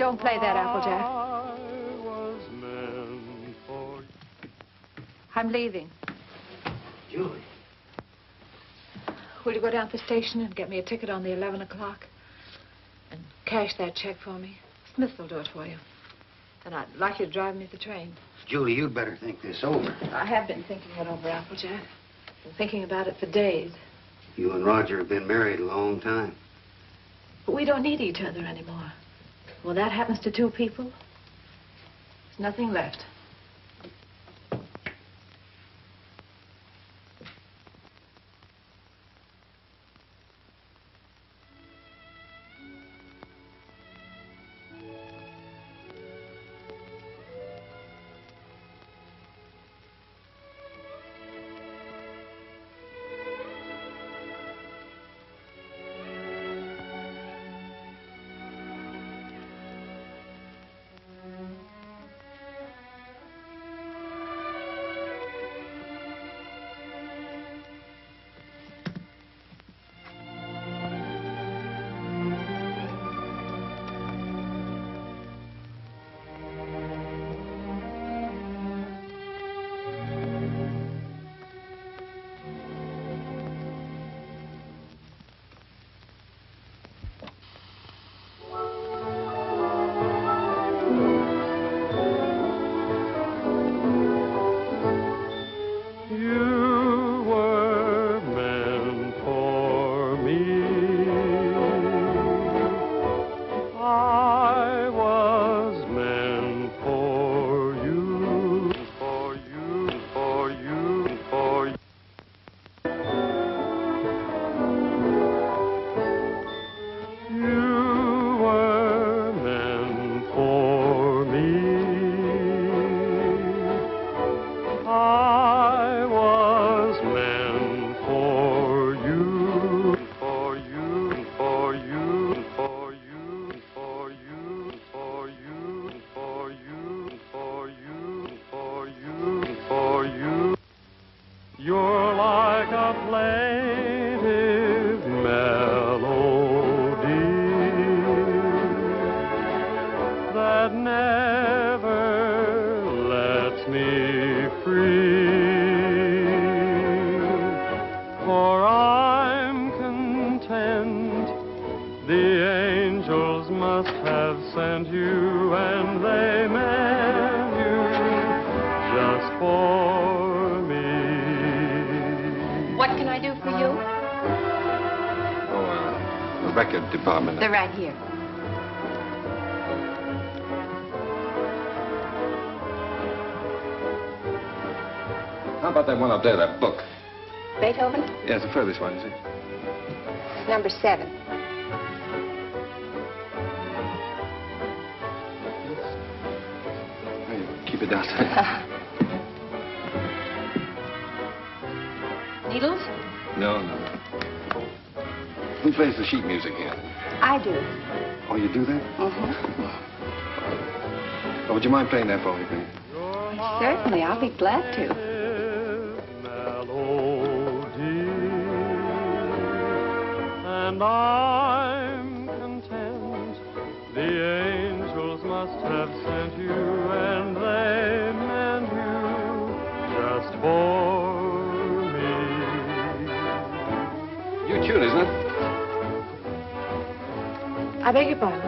Don't play that, Applejack. I'm leaving. Julie. Will you go down to the station and get me a ticket on the 11 o'clock? And cash that check for me? Smith will do it for you. Then I'd like you to drive me to the train. Julie, you'd better think this over. I have been thinking it over, Applejack. Been thinking about it for days. You and Roger have been married a long time. But we don't need each other anymore. When that happens to two people, there's nothing left. Department. They're right here. How about that one up there, that book? Beethoven? Yeah, it's the furthest one, you see. Number 7. Hey, keep it downstairs. Needles? No. Who plays the sheet music here? I do. Oh, you do that? Mm-hmm. Oh, would you mind playing that for me, please? Certainly, I'll be glad to. And I'm content. The angels must have sent you, and they meant you just for me. New tune, isn't it? I beg your pardon?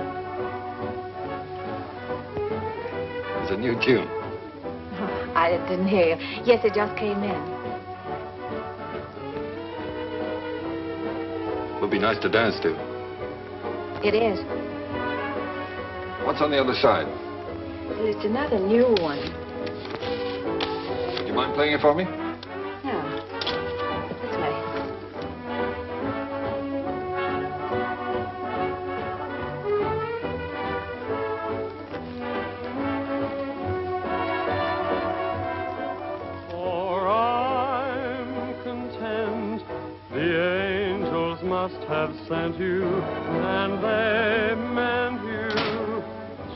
It's a new tune. Oh, I didn't hear you. Yes, it just came in. Would be nice to dance to. It is. What's on the other side? Well, it's another new one. Would you mind playing it for me? Yeah. This way. Must have sent you, and they meant you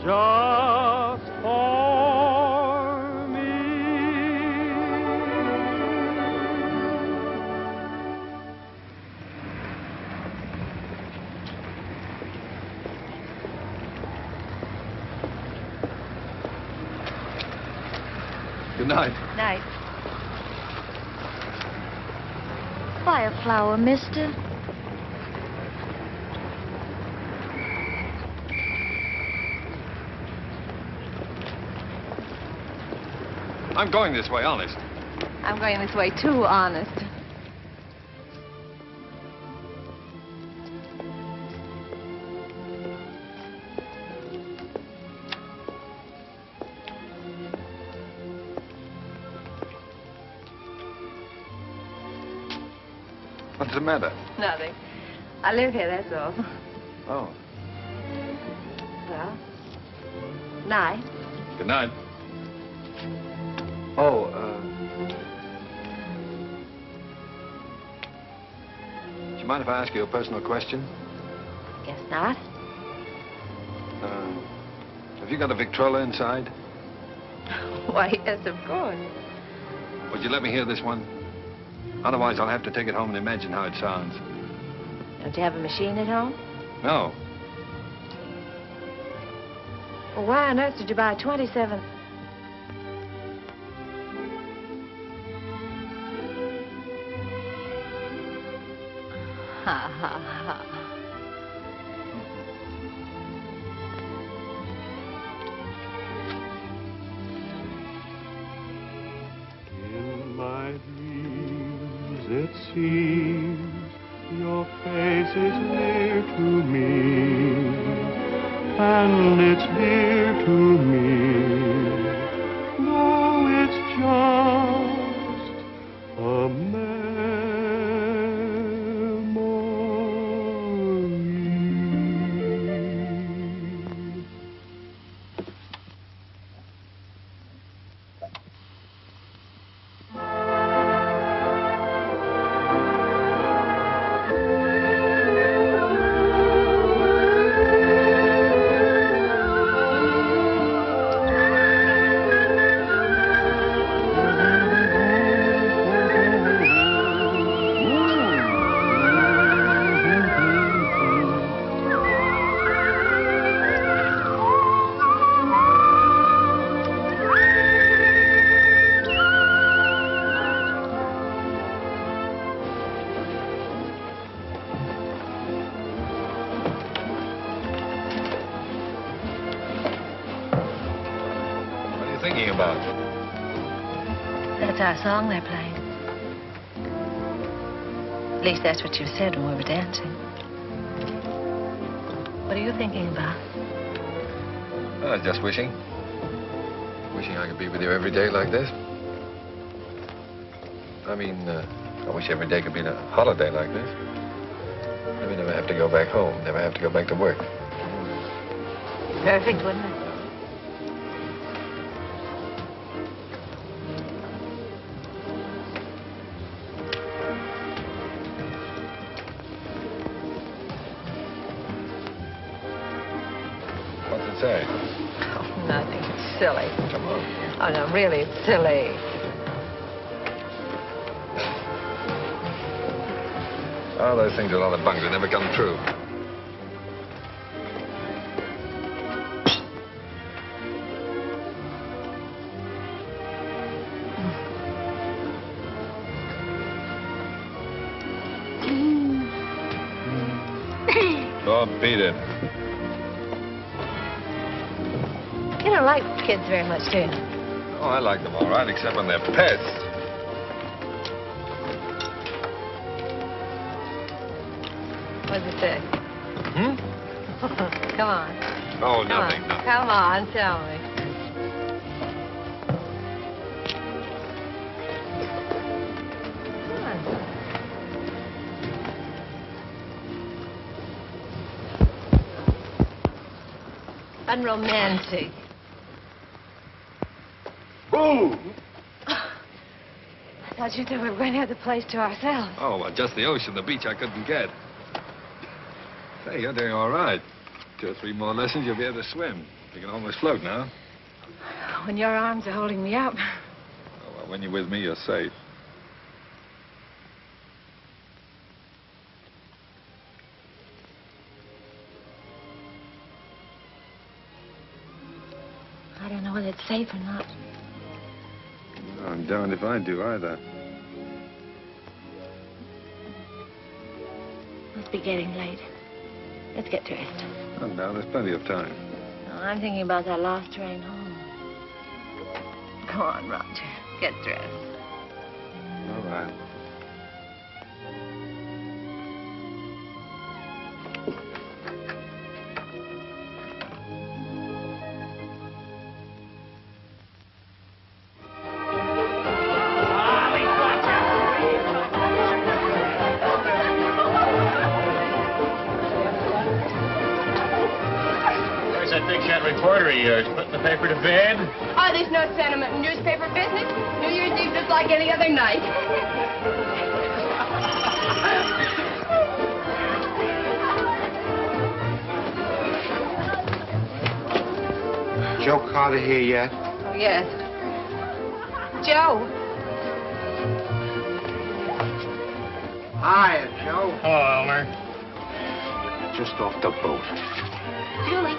just for me. Good night. Night. Buy a flower, mister. I'm going this way, honest. I'm going this way, too, honest. What's the matter? Nothing. I live here, that's all. Oh. Well, night. Good night. Oh, do you mind if I ask you a personal question? Guess not. Have you got a Victrola inside? Why, yes, of course. Would you let me hear this one? Otherwise, I'll have to take it home and imagine how it sounds. Don't you have a machine at home? No. Well, why on earth did you buy a 27? Ha, ha, ha. In my dreams, it seems your face is near to me, and it's dear to me, though it's just a memory. Thinking about? That's our song they're playing. At least that's what you said when we were dancing. What are you thinking about? Just wishing. Wishing I could be with you every day like this. I mean, I wish every day could be a holiday like this. Then we never have to go back home, never have to go back to work. Perfect, wouldn't it? What's it say? Oh, nothing. It's silly. Come on. Oh, no, really, it's silly. Oh, those things are a lot of bunk. They never come true. Oh, beat it. You don't like kids very much, do you? Oh, I like them all right, except when they're pets. What does it say? Hmm? Come on. Oh, Come nothing, on. nothing. Come on, tell me. Come on. Unromantic. Boom! I thought you said we were going to have the place to ourselves. Oh, well, just the ocean, the beach I couldn't get. Hey, you're doing all right. 2 or 3 more lessons, you'll be able to swim. You can almost float now. When your arms are holding me up. Oh, well, when you're with me, you're safe. I don't know whether it's safe or not. I'm darned if I do either. Must be getting late. Let's get dressed. Oh, no, there's plenty of time. No, I'm thinking about that last train home. Go on, Roger. Get dressed. All right. Where's that big shot reporter of yours? Putting the paper to bed? Oh, there's no sentiment in newspaper business. New Year's Eve just like any other night. Joe Carter here yet? Oh, yes. Joe. Hiya, Joe. Hello, Elmer. Just off the boat. Julie.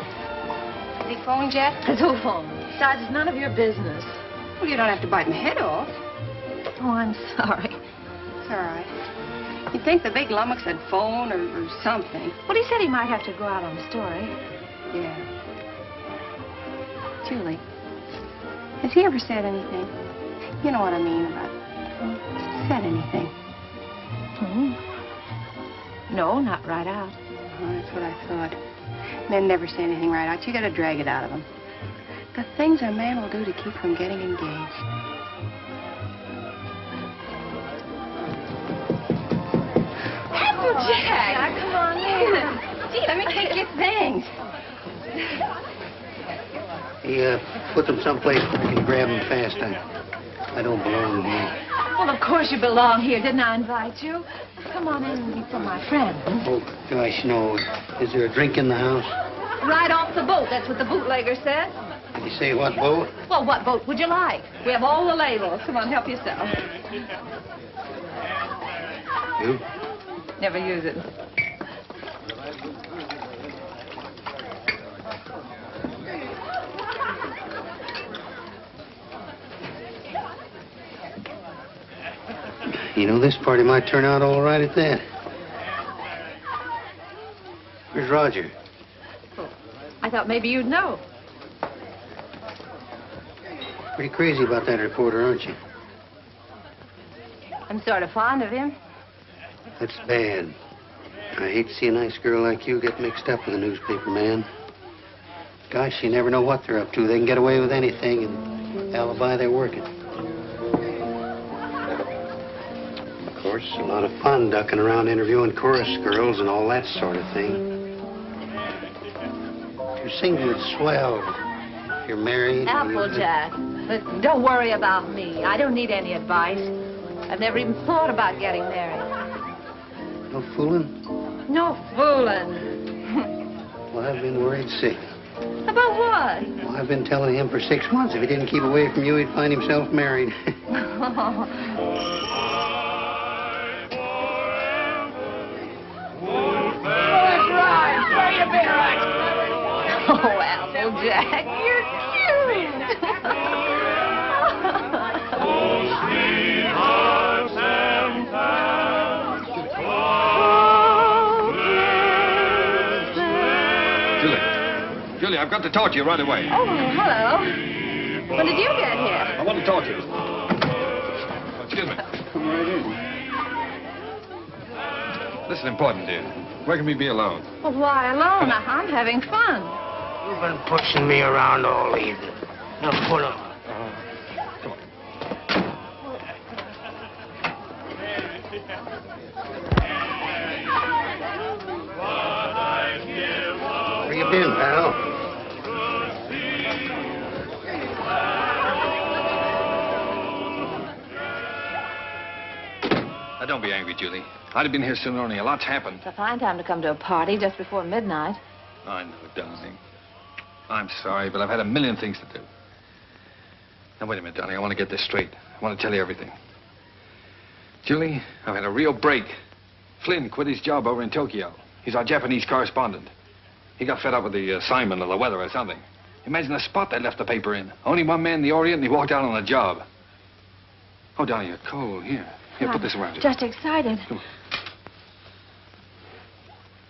Has he phoned yet? Who phoned? Besides, it's none of your business. Well, you don't have to bite my head off. Oh, I'm sorry. It's all right. You'd think the big lummox had phoned or something. Well, he said he might have to go out on the story. Yeah. Julie, has he ever said anything? You know what I mean about said anything? No, not right out. Oh, that's what I thought. Men never say anything right out. You gotta drag it out of them. The things a man will do to keep from getting engaged. Applejack! Come on in. Gee, let me take your things. He put them someplace where I can grab them fast. I don't belong here. Well, of course you belong here. Didn't I invite you? Come on in and meet some of my friends. Oh, gosh, no. Is there a drink in the house? Right off the boat. That's what the bootlegger said. Did you say what boat? Well, what boat would you like? We have all the labels. Come on, help yourself. You? Never use it. You know, this party might turn out all right at that. Where's Roger? I thought maybe you'd know. Pretty crazy about that reporter, aren't you? I'm sort of fond of him. That's bad. I hate to see a nice girl like you get mixed up with a newspaper man. Gosh, you never know what they're up to. They can get away with anything and alibi they're working. Of course, a lot of fun ducking around interviewing chorus girls and all that sort of thing. Your singlet's swell. If you're married... Applejack. But don't worry about me. I don't need any advice. I've never even thought about getting married. No fooling? No fooling. Well, I've been worried sick. About what? Well, I've been telling him for 6 months if he didn't keep away from you, he'd find himself married. Oh, Applejack, you're cute. Julie, I've got to talk to you right away. Oh, hello. When did you get here? I want to talk to you. Excuse me. Come right in. This is important, dear. Where can we be alone? Well, why alone? I'm having fun. You've been pushing me around all evening. Now put up. Come on. Where you been, pal? Now, don't be angry, Julie. I'd have been here sooner, only a lot's happened. It's a fine time to come to a party just before midnight. I know, darling. I'm sorry, but I've had a million things to do. Now, wait a minute, darling. I want to get this straight. I want to tell you everything. Julie, I've had a real break. Flynn quit his job over in Tokyo. He's our Japanese correspondent. He got fed up with the assignment or the weather or something. Imagine the spot they left the paper in. Only one man in the Orient, and he walked out on the job. Oh, Donnie, you're cold. Here, put this around you. Just excited. Come on.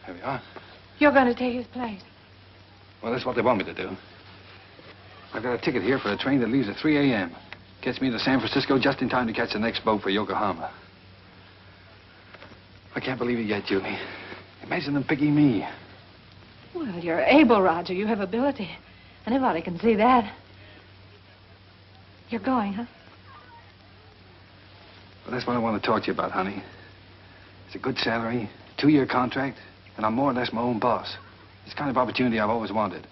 There we are. You're going to take his place. Well, that's what they want me to do. I've got a ticket here for a train that leaves at 3 a.m. Gets me to San Francisco just in time to catch the next boat for Yokohama. I can't believe it yet, Julie. Imagine them picking me. Well, you're able, Roger. You have ability. Anybody can see that. You're going, huh? Well, that's what I want to talk to you about, honey. It's a good salary, 2-year contract, and I'm more or less my own boss. It's the kind of opportunity I've always wanted.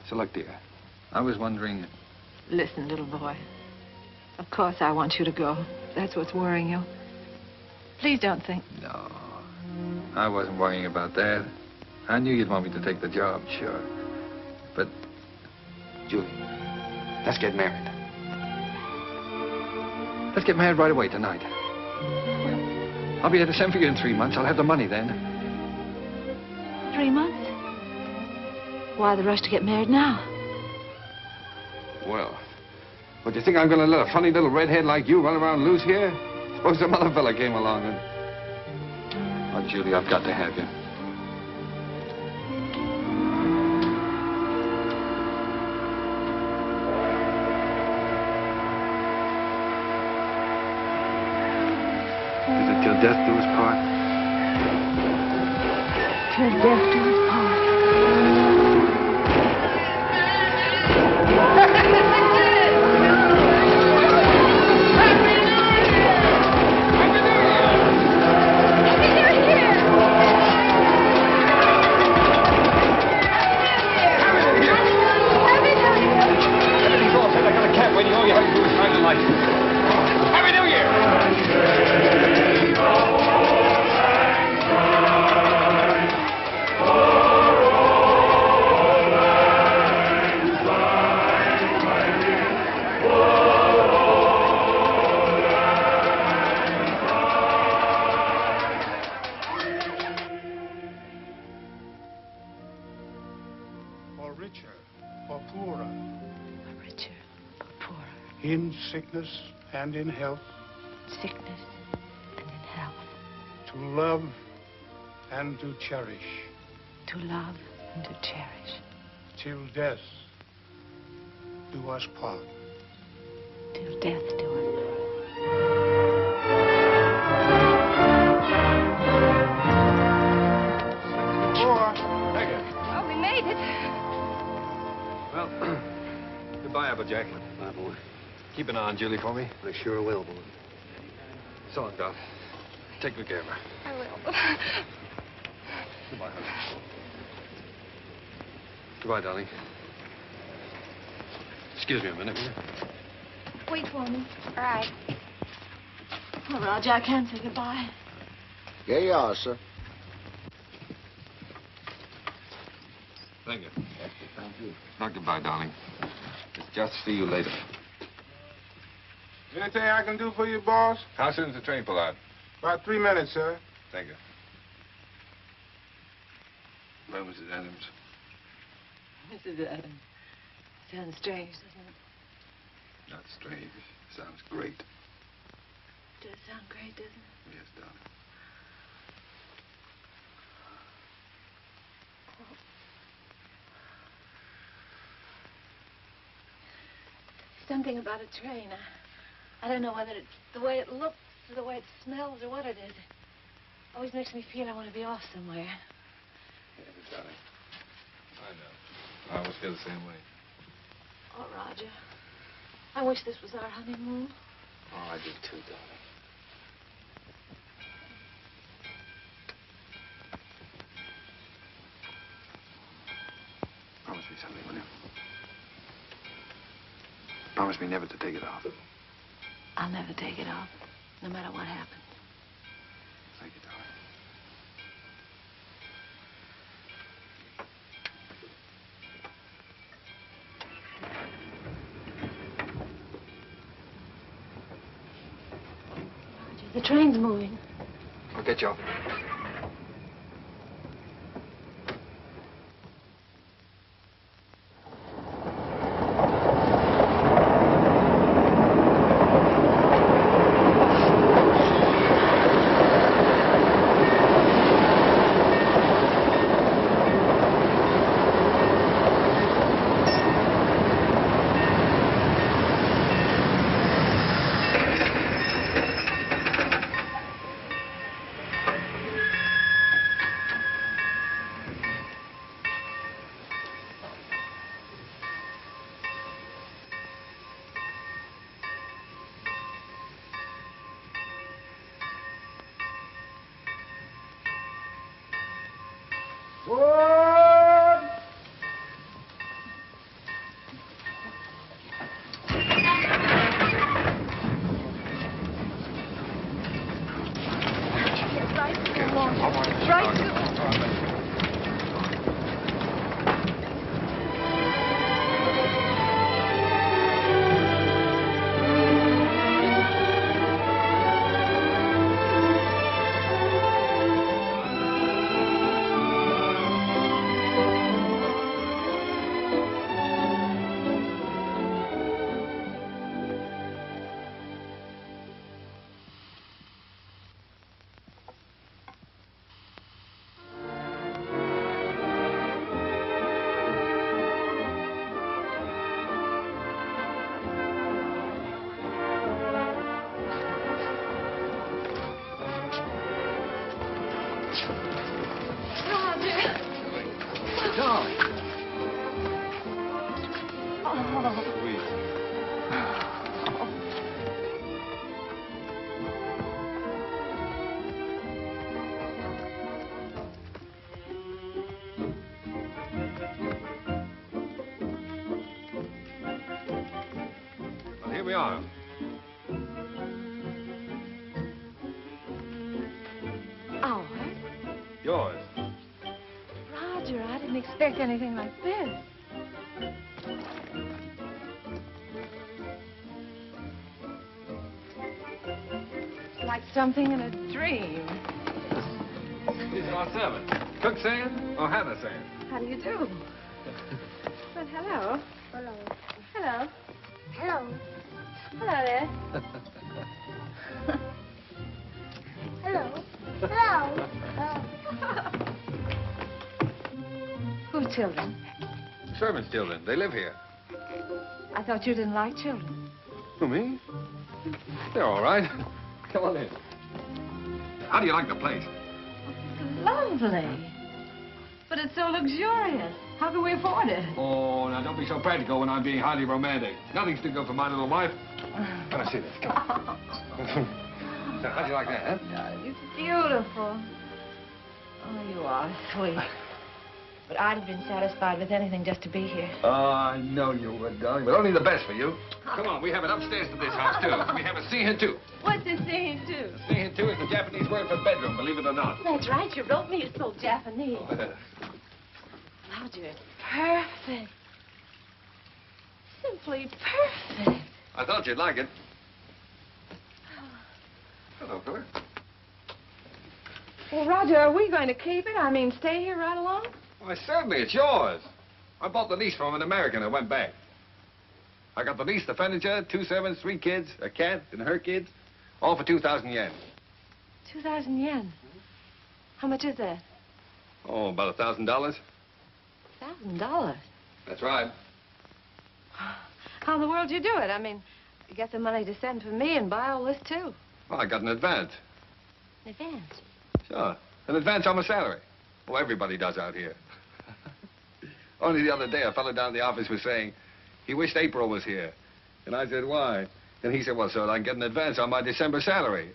So look, dear, I was wondering... Listen, little boy. Of course I want you to go. That's what's worrying you. Please don't think... No, I wasn't worrying about that. I knew you'd want me to take the job, sure. But, Julie, let's get married. Let's get married right away tonight. I'll be able to send for you in 3 months. I'll have the money then. 3 months? Why the rush to get married now? Well, do you think I'm going to let a funny little redhead like you run around loose here? Suppose some other fella came along and... Oh, Julie, I've got to have you. Is it till death do us part? Till death do us part. In sickness and in health. Sickness and in health. To love and to cherish. To love and to cherish. Till death do us part. Till death do us part. Oh, we made it. Well, goodbye, Applejack. Bye, boy. Keep an eye on Julie for me. I sure will, boy. So long, Doc. Take good care of her. I will. Goodbye, honey. Goodbye, darling. Excuse me a minute, will you? Wait for me. All right. Oh, Roger, I can't say goodbye. Here you are, sir. Thank you. Not goodbye, darling. It's just see you later. Anything I can do for you, boss? How soon does the train pull out? About 3 minutes, sir. Thank you. Well, Mrs. Adams. Mrs. Adams. Sounds strange, doesn't it? Not strange. Sounds great. It does sound great, doesn't it? Yes, darling. Something about a train. I don't know whether it's the way it looks or the way it smells or what it is. It always makes me feel I want to be off somewhere. Yeah, darling. I know. I always feel the same way. Oh, Roger. I wish this was our honeymoon. Oh, I do too, darling. Promise me something, will you? Promise me never to take it off. I'll never take it off, no matter what happens. Thank you, darling. Roger, the train's moving. I'll get you off. sweet. Well, here we are. Ours? Yours. Roger, I didn't expect anything like this. It's like something in a dream. These are our servants. Cook saying or Hannah saying? How do you do? Well, hello. Hello. Hello. Hello. Hello there. Hello. Hello. Whose children? Servants' children. They live here. I thought you didn't like children. Who, me? They're all right. Come on in. How do you like the place? Lovely. But it's so luxurious. How can we afford it? Oh, now don't be so practical when I'm being highly romantic. Nothing's too good for my little wife. Come on, see this. Come on. Now, how do you like that, huh? It's beautiful. Oh, you are sweet. But I'd have been satisfied with anything just to be here. Oh, I know you would, darling, but only the best for you. Come on, we have it upstairs to this house, too. We have a see-in-two. What's this saying, too? See-in-two is the Japanese word for bedroom, believe it or not. That's right. You wrote me. It's so Japanese. Roger, it's perfect. Simply perfect. I thought you'd like it. Hello, fella. Well, Roger, are we going to keep it? I mean, stay here right along? Why, certainly, it's yours. I bought the lease from an American and went back. I got the lease, the furniture, 2 servants, 3 kids, a cat, and her kids, all for 2,000 yen. 2,000 yen. How much is that? Oh, about $1,000. $1,000. That's right. How in the world do you do it? I mean, you get the money to send for me and buy all this, too. Well, I got an advance. In advance. Sure. An advance on my salary. Well, everybody does out here. Only the other day, a fellow down in the office was saying he wished April was here. And I said, why? And he said, well, so that I can get an advance on my December salary.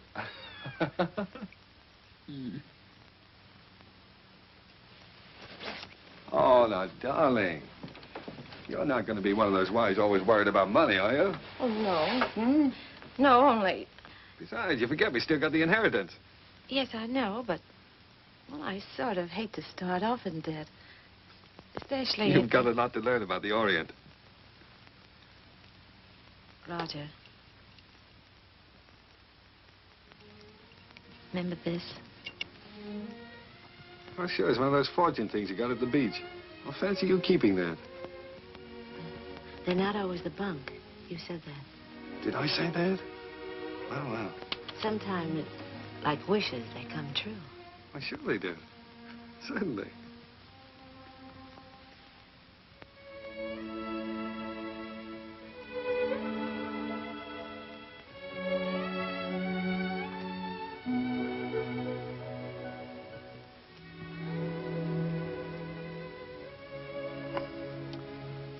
Oh, now, darling. You're not going to be one of those wives always worried about money, are you? Oh, no. No, only... Besides, you forget we still got the inheritance. Yes, I know, but... Well, I sort of hate to start off in debt. Especially You've if... got a lot to learn about the Orient. Roger. Remember this? Oh, sure, it's one of those fortune things you got at the beach. Well, fancy you keeping that. They're not always the bunk. You said that. Did I say that? Well, well. Sometimes, like wishes, they come true. Why, sure they do. Certainly.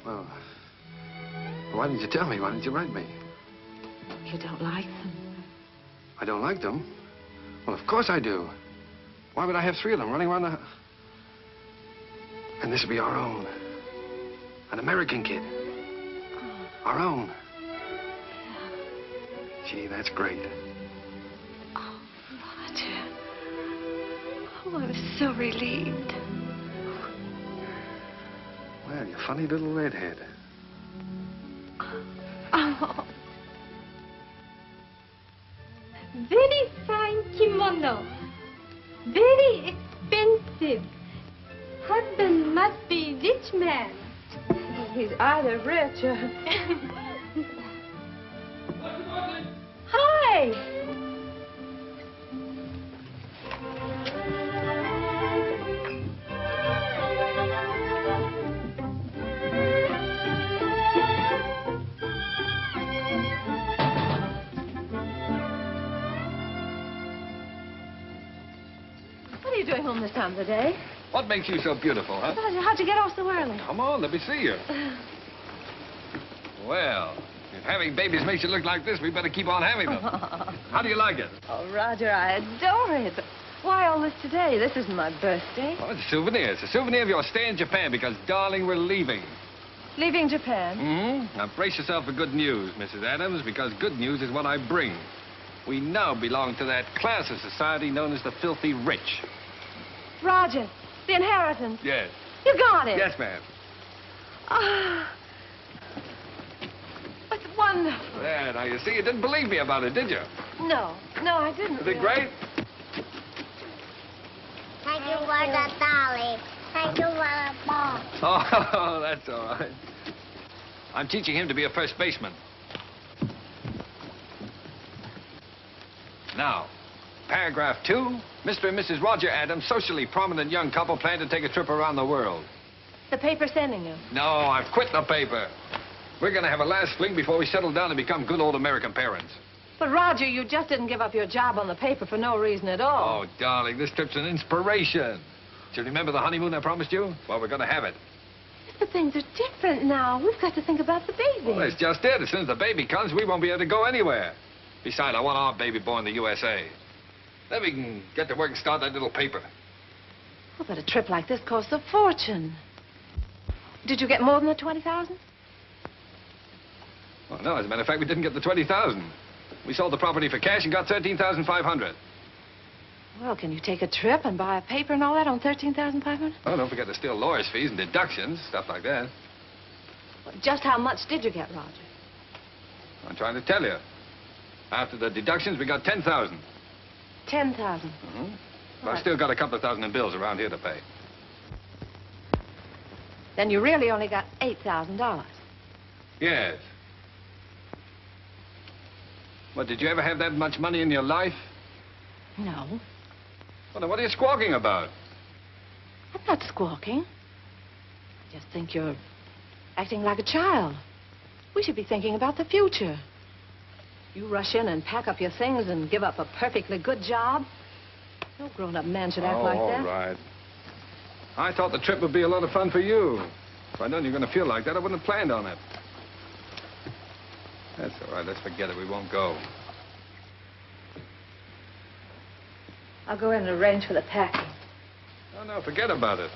Well, why didn't you tell me? Why didn't you write me? You don't like them? I don't like them? Well, of course I do. Why would I have 3 of them running around the... And this will be our own. An American kid. Our own. Gee, that's great. Oh, Roger. Oh, I'm so relieved. Well, you funny little redhead. Oh. Very fine kimono. Very expensive. Husband must be rich man. He's either rich or... Hi. What are you doing home this time of the day? What makes you so beautiful, huh? How'd you get off so early? Come on, let me see you. Well, if having babies makes you look like this, we better keep on having them. How do you like it? Oh, Roger, I adore it. But why all this today? This isn't my birthday. Well, it's a souvenir. It's a souvenir of your stay in Japan because, darling, we're leaving. Leaving Japan? Mm-hmm. Now, brace yourself for good news, Mrs. Adams, because good news is what I bring. We now belong to that class of society known as the filthy rich. Roger, the inheritance. Yes. You got it. Yes, ma'am. Ah. That's wonderful. There, now, you see, you didn't believe me about it, did you? No, I didn't. Is it great? Thank you for the dolly. Thank you for the ball. Oh, that's all right. I'm teaching him to be a first baseman. Now, paragraph 2, Mr. and Mrs. Roger Adams, socially prominent young couple, plan to take a trip around the world. The paper's sending you. No, I've quit the paper. We're going to have a last fling before we settle down and become good old American parents. But, Roger, you just didn't give up your job on the paper for no reason at all. Oh, darling, this trip's an inspiration. Do you remember the honeymoon I promised you? Well, we're going to have it. But things are different now. We've got to think about the baby. Well, that's just it. As soon as the baby comes, we won't be able to go anywhere. Besides, I want our baby born in the USA. Then we can get to work and start that little paper. Oh, but a trip like this costs a fortune. Did you get more than the 20,000? Well, no, as a matter of fact, we didn't get the 20,000. We sold the property for cash and got 13,500. Well, can you take a trip and buy a paper and all that on 13,500? Oh, don't forget there's still lawyer's fees and deductions, stuff like that. Well, just how much did you get, Roger? I'm trying to tell you. After the deductions, we got 10,000. 10,000. Mm-hmm. But I've still got a couple of thousand in bills around here to pay. Then you really only got $8,000. Yes. Well, did you ever have that much money in your life? No. Well, then what are you squawking about? I'm not squawking. I just think you're acting like a child. We should be thinking about the future. You rush in and pack up your things and give up a perfectly good job. No grown-up man should act like that. All right. I thought the trip would be a lot of fun for you. If I'd known you were going to feel like that, I wouldn't have planned on it. That's all right. Let's forget it. We won't go. I'll go in and arrange for the packing. Oh, no, forget about it.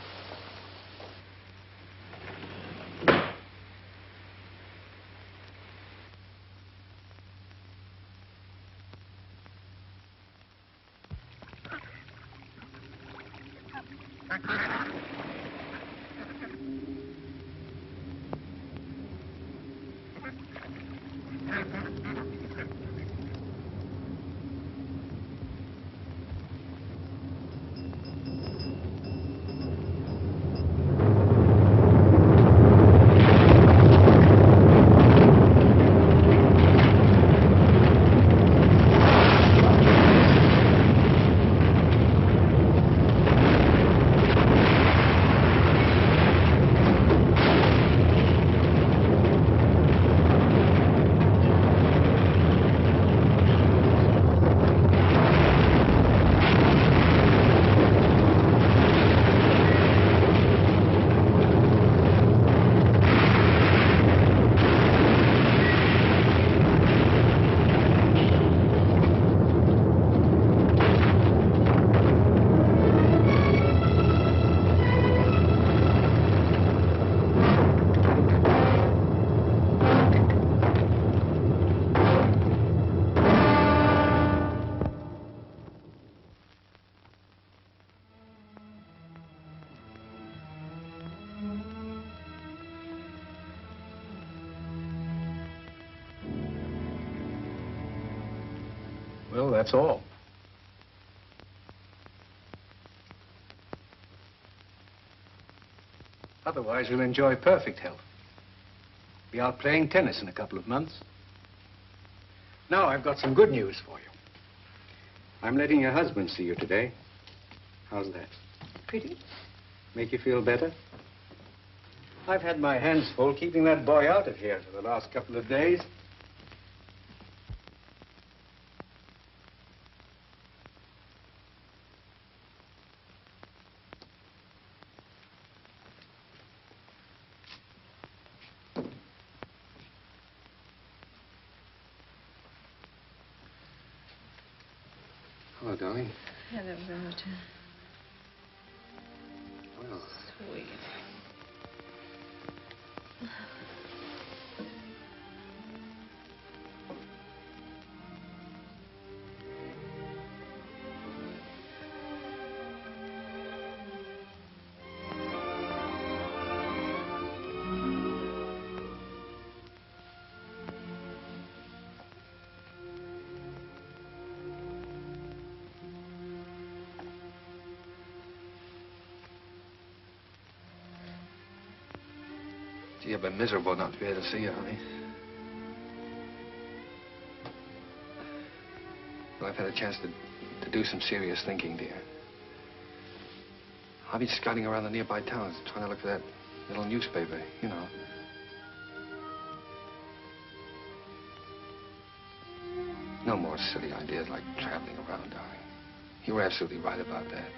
Well, that's all. Otherwise, you'll enjoy perfect health. Be out playing tennis in a couple of months. Now, I've got some good news for you. I'm letting your husband see you today. How's that? Pretty? Make you feel better? I've had my hands full keeping that boy out of here for the last couple of days. Hello, darling. Hello, Roger. Well, Sweet. gee, I've been miserable not to be able to see you, honey. Well, I've had a chance to do some serious thinking, dear. I've been scouting around the nearby towns, trying to look for that little newspaper, you know. No more silly ideas like traveling around, darling. You were absolutely right about that.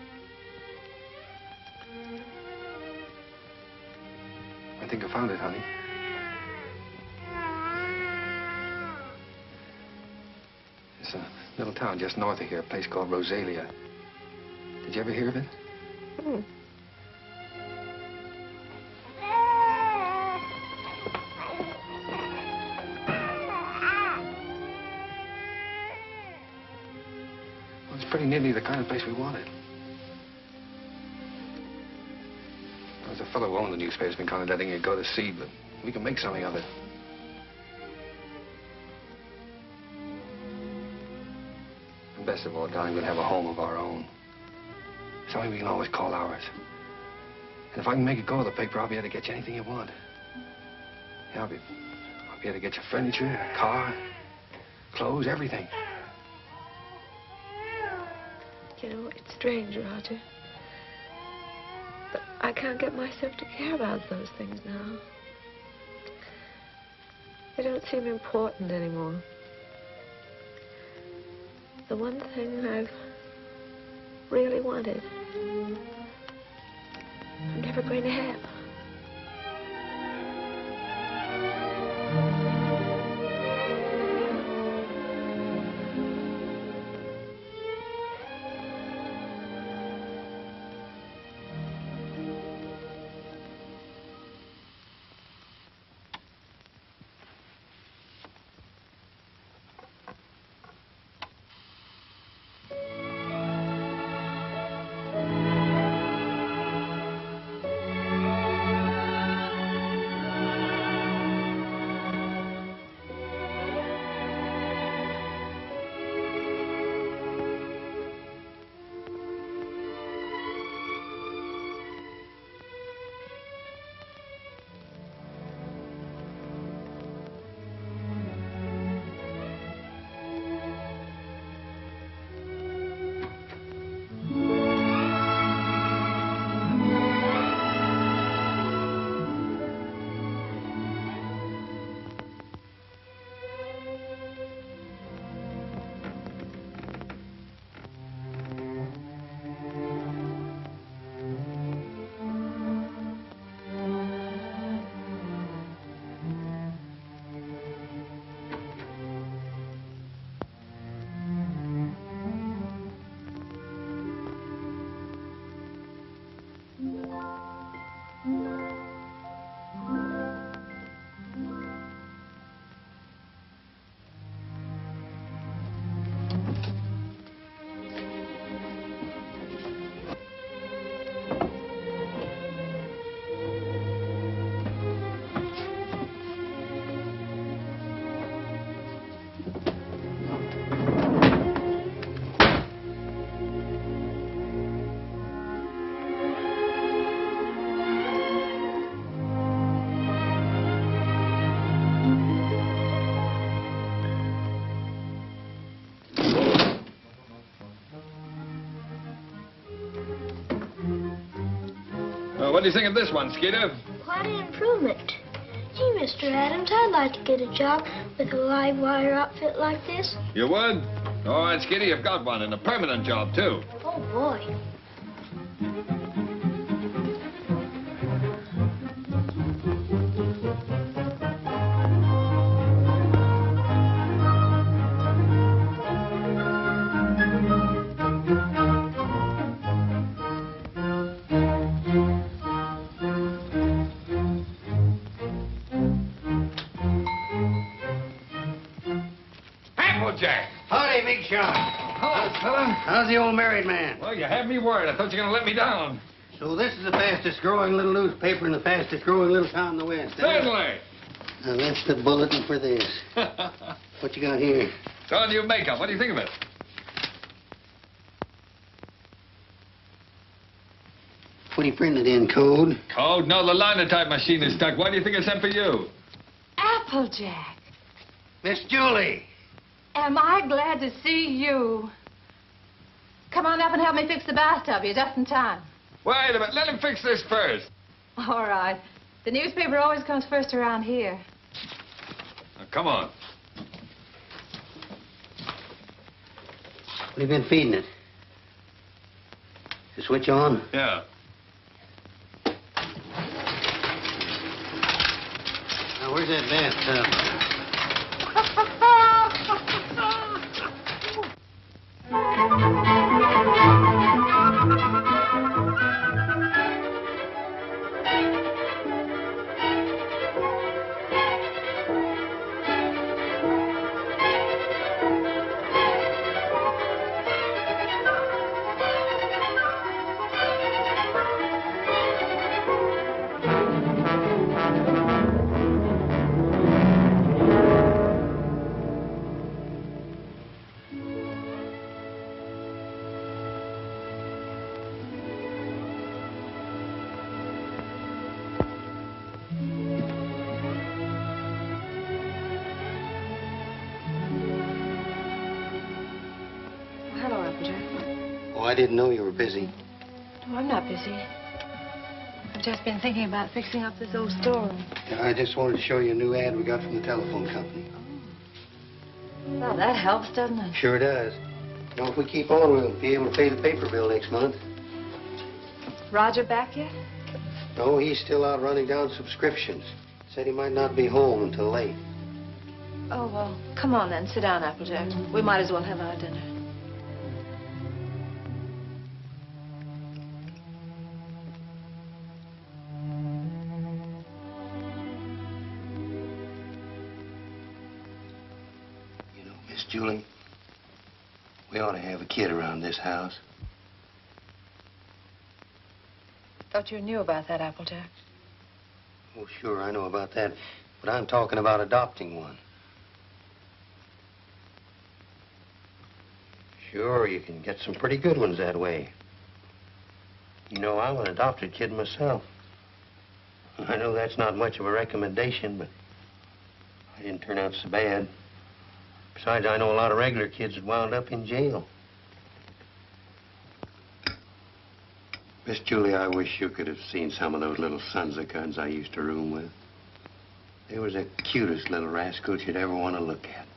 I think I found it, honey. It's a little town just north of here, a place called Rosalia. Did you ever hear of it? Hmm. Well, it's pretty nearly the kind of place we wanted. There's a fellow who owned the newspaper has been kind of letting it go to seed, but we can make something of it. And best of all, darling, we'll have a home of our own. Something we can always call ours. And if I can make it go with the paper, I'll be able to get you anything you want. Yeah, I'll be able to get you furniture, a car, clothes, everything. You know, it's strange, Roger. But I can't get myself to care about those things now. They don't seem important anymore. The one thing I've really wanted, I'm never going to have. What do you think of this one, Skeeter? Quite an improvement. Gee, Mr. Adams, I'd like to get a job with a live wire outfit like this. You would? All right, Skeeter, you've got one, and a permanent job, too. Oh, boy. Applejack. Howdy, big shot. Hello, fella. How's the old married man? Well, you had me worried. I thought you were going to let me down. So this is the fastest growing little newspaper in the fastest growing little town in the West. Certainly. Now, that's the bulletin for this. What you got here? It's all new makeup. What do you think of it? What do you printed in, code? Code? No, the linotype machine is stuck. Why do you think I sent for you? Applejack, Miss Julie. am I glad to see you. Come on up and help me fix the bathtub. You're just in time. Wait a minute. Let him fix this first. All right. The newspaper always comes first around here. Now, come on. What have you been feeding it? The switch on? Yeah. Now, where's that bathtub? Hello, Applejack. Oh, I didn't know you were busy. Oh, I'm not busy. I've just been thinking about fixing up this old storeroom. I just wanted to show you a new ad we got from the telephone company. Well, that helps, doesn't it? Sure does. You know, if we keep on, we'll be able to pay the paper bill next month. Roger back yet? No, he's still out running down subscriptions. Said he might not be home until late. Oh, well, come on then. Sit down, Applejack. We might as well have our dinner. Miss Julie, we ought to have a kid around this house. Thought you knew about that, Applejack. Oh, sure, I know about that. But I'm talking about adopting one. Sure, you can get some pretty good ones that way. You know, I'm an adopted kid myself. I know that's not much of a recommendation, but I didn't turn out so bad. Besides, I know a lot of regular kids that wound up in jail. Miss Julie, I wish you could have seen some of those little sons of guns I used to room with. They was the cutest little rascals you'd ever want to look at.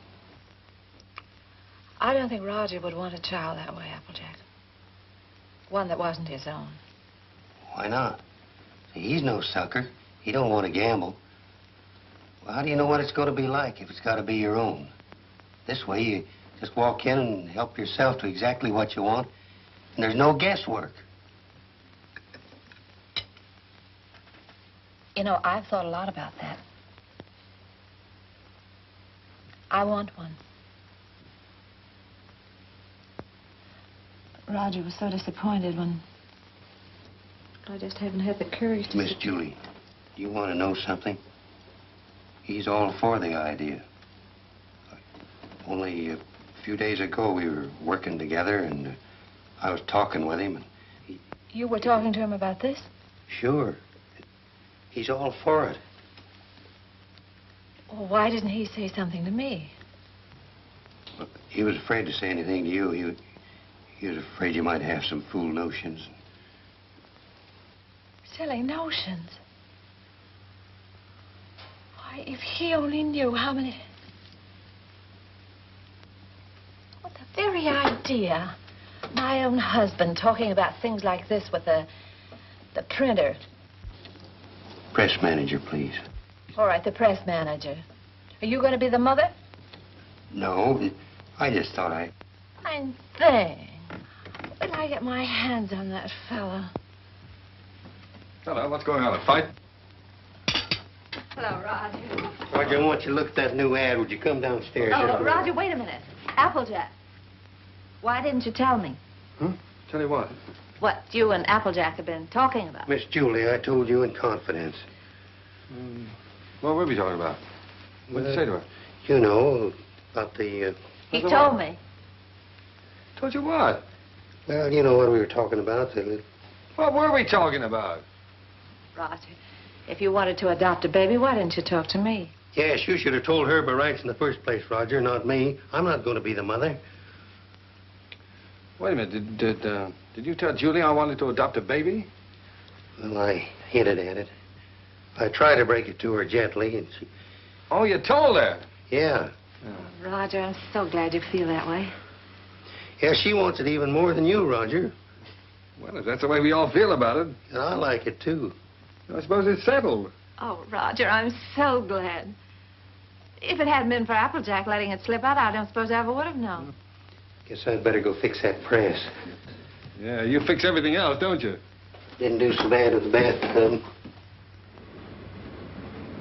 I don't think Roger would want a child that way, Applejack. One that wasn't his own. Why not? See, he's no sucker. He don't want to gamble. Well, how do you know what it's going to be like if it's got to be your own? This way, you just walk in and help yourself to exactly what you want, and there's no guesswork. You know, I've thought a lot about that. I want one. Roger was so disappointed when I just haven't had the courage to... Miss Julie, do you want to know something? He's all for the idea. Only a few days ago, we were working together, and I was talking with him, and he... You were talking to him about this? Sure. He's all for it. Well, why didn't he say something to me? Look, he was afraid to say anything to you. He was afraid you might have some fool notions. Silly notions. Why, if he only knew how many... What the very idea. My own husband talking about things like this with the printer. Press manager, please. All right, the press manager. Are you going to be the mother? No, I just thought I... Fine thing. When I get my hands on that fella. Hello, what's going on, a fight? Hello, Roger. Roger, I want you to look at that new ad. Would you come downstairs? Oh, Roger, wait a minute. Applejack. Why didn't you tell me? Huh? Tell you what. What you and Applejack have been talking about. Miss Julie, I told you in confidence. What were we talking about? What did you say to her? You know, about the... He told me. Told you what? Well, you know what we were talking about. What were we talking about? Roger, if you wanted to adopt a baby, why didn't you talk to me? Yes, you should have told her by rights in the first place, Roger, not me. I'm not going to be the mother. Wait a minute. Did you tell Julie I wanted to adopt a baby? Well, I hinted at it. I tried to break it to her gently, and she... Oh, you told her? Yeah. Oh, Roger, I'm so glad you feel that way. Yeah, she wants it even more than you, Roger. Well, if that's the way we all feel about it. And I like it, too. I suppose it's settled. Oh, Roger, I'm so glad. If it hadn't been for Applejack letting it slip out, I don't suppose I ever would have known. Guess I'd better go fix that press. Yeah, you fix everything else, don't you? Didn't do so bad with the bathtub.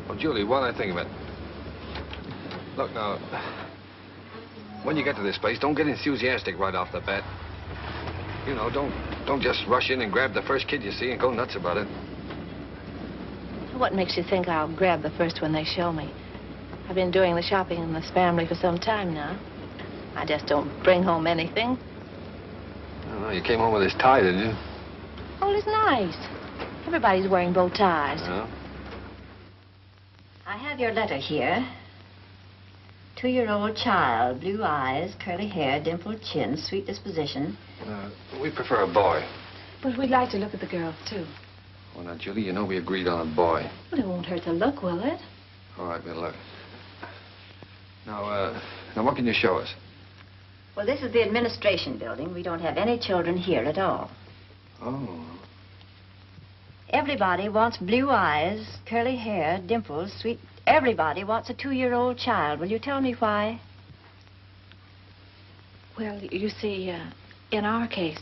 Oh, Julie, while I think of it. Look, now, when you get to this place, don't get enthusiastic right off the bat. You know, don't just rush in and grab the first kid you see and go nuts about it. What makes you think I'll grab the first one they show me? I've been doing the shopping in this family for some time now. I just don't bring home anything. I don't know, you came home with this tie, didn't you? Oh, it's nice. Everybody's wearing bow ties. Yeah. I have your letter here. 2-year-old child, blue eyes, curly hair, dimpled chin, sweet disposition. We prefer a boy. But we'd like to look at the girls, too. Well, now, Julie, you know we agreed on a boy. Well, it won't hurt to look, will it? All right, we'll look. Now, what can you show us? Well, this is the administration building. We don't have any children here at all. Oh. Everybody wants blue eyes, curly hair, dimples, sweet... Everybody wants a 2-year-old child. Will you tell me why? Well, you see, in our case,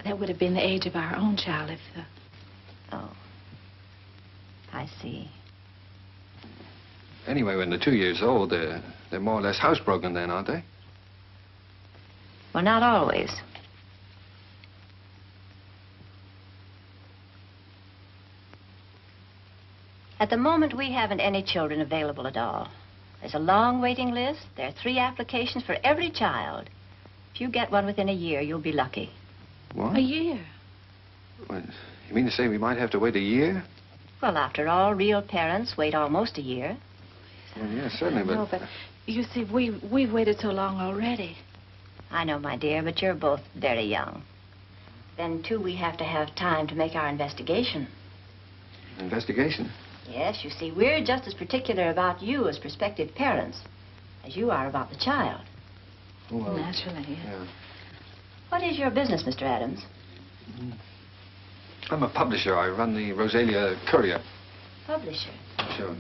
that would have been the age of our own child if... Oh. I see. Anyway, when they're 2 years old, they're more or less housebroken then, aren't they? Well, not always. At the moment, we haven't any children available at all. There's a long waiting list. There are 3 applications for every child. If you get one within a year, you'll be lucky. What? A year? Well, you mean to say we might have to wait a year? Well, after all, real parents wait almost a year. Well, yeah, certainly, but... No, but you see, we've waited so long already. I know, my dear, but you're both very young. Then, too, we have to have time to make our investigation. Investigation? Yes, you see, we're just as particular about you as prospective parents as you are about the child. Well, naturally, yes. Yeah. What is your business, Mr. Adams? I'm a publisher. I run the Rosalia Courier. Publisher? Sure.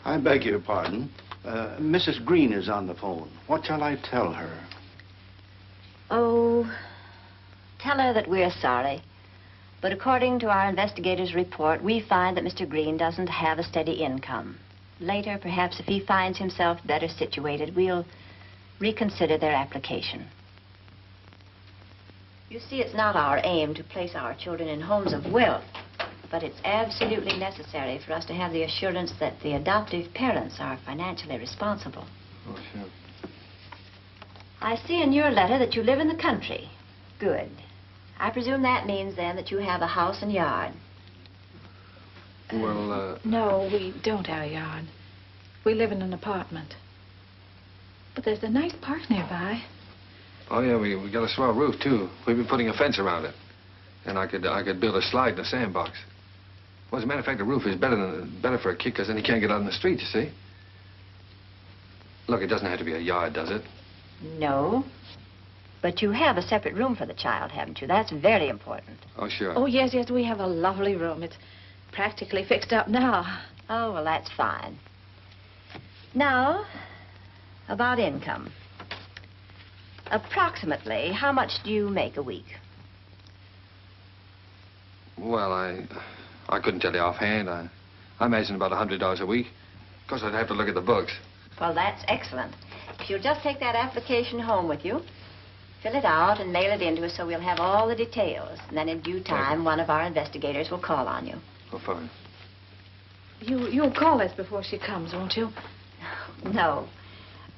I beg your pardon. Mrs. Green is on the phone. What shall I tell her? Oh, tell her that we're sorry. But according to our investigator's report, we find that Mr. Green doesn't have a steady income. Later, perhaps if he finds himself better situated, we'll reconsider their application. You see, it's not our aim to place our children in homes of wealth, but it's absolutely necessary for us to have the assurance that the adoptive parents are financially responsible. Oh, sure. I see in your letter that you live in the country. Good. I presume that means, then, that you have a house and yard. Well, No, we don't have a yard. We live in an apartment. But there's a nice park nearby. Oh, yeah, we got a swell roof, too. We've been putting a fence around it. And I could build a slide in a sandbox. Well, as a matter of fact, the roof is better for a kid, because then he can't get out in the street, you see. Look, it doesn't have to be a yard, does it? No. But you have a separate room for the child, haven't you? That's very important. Oh, sure. Oh, yes, we have a lovely room. It's practically fixed up now. Oh, well, that's fine. Now, about income. Approximately, how much do you make a week? Well, I couldn't tell you offhand. I imagine about $100 a week. Of course, I'd have to look at the books. Well, that's excellent. If you'll just take that application home with you, fill it out and mail it in to us so we'll have all the details. And then in due time, one of our investigators will call on you. Oh, fine. You'll call us before she comes, won't you? No.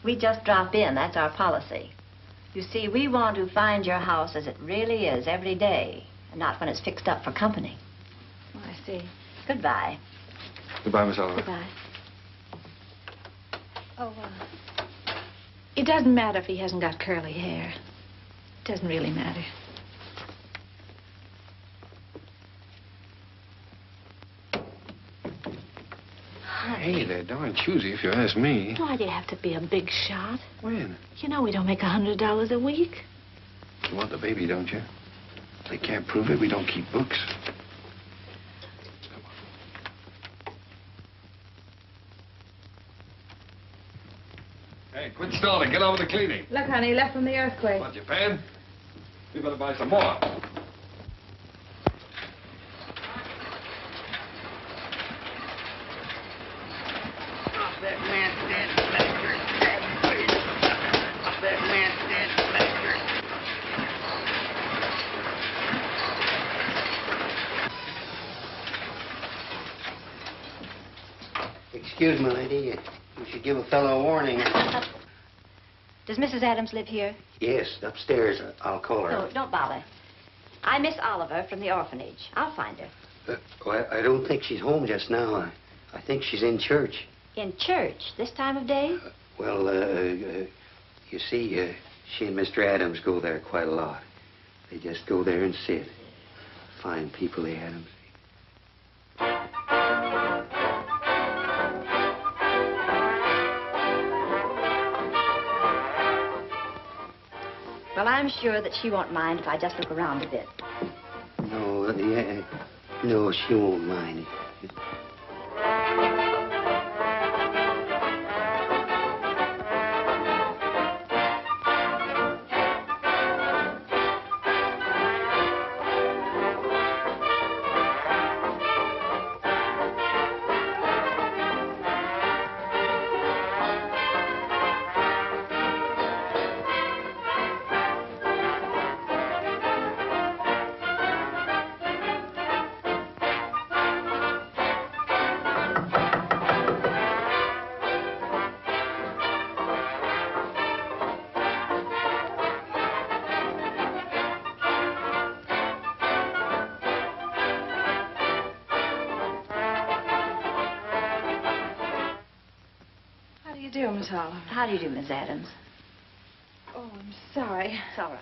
We just drop in. That's our policy. You see, we want to find your house as it really is every day, and not when it's fixed up for company. Oh, I see. Goodbye. Goodbye, Miss Oliver. Goodbye. Oh, it doesn't matter if he hasn't got curly hair. It doesn't really matter. Hey, they're darn choosy, if you ask me. Why do you have to be a big shot? When? You know we don't make $100 a week. You want the baby, don't you? If they can't prove it, we don't keep books. Hey, quit stalling. Get on with the cleaning. Look, honey, left from the earthquake. Want your pan? We better buy some more. Excuse me, lady. You should give a fellow a warning. Does Mrs. Adams live here? Yes, upstairs. I'll call her. No, don't bother. I'm Miss Oliver from the orphanage. I'll find her. Well, I don't think she's home just now. I think she's in church. In church this time of day? You see, she and Mr. Adams go there quite a lot. They just go there and sit. Fine people, the Adams. Well, I'm sure that she won't mind if I just look around a bit. No, she won't mind. Miss Oliver. How do you do, Miss Adams? Oh, I'm sorry. It's all right.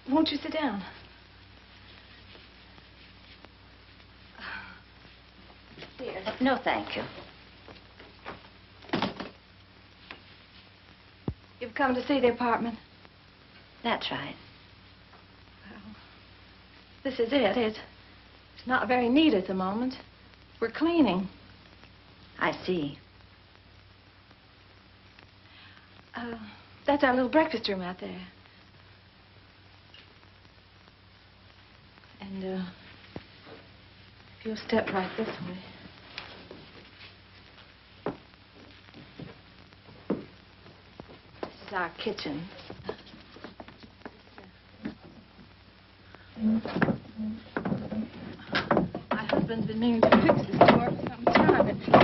Won't you sit down? Here. No, thank you. You've come to see the apartment? That's right. Well, this is it. It's not very neat at the moment. We're cleaning. I see. That's our little breakfast room out there. And, if you'll step right this way. This is our kitchen. My husband's been meaning to fix this door for some time. He's been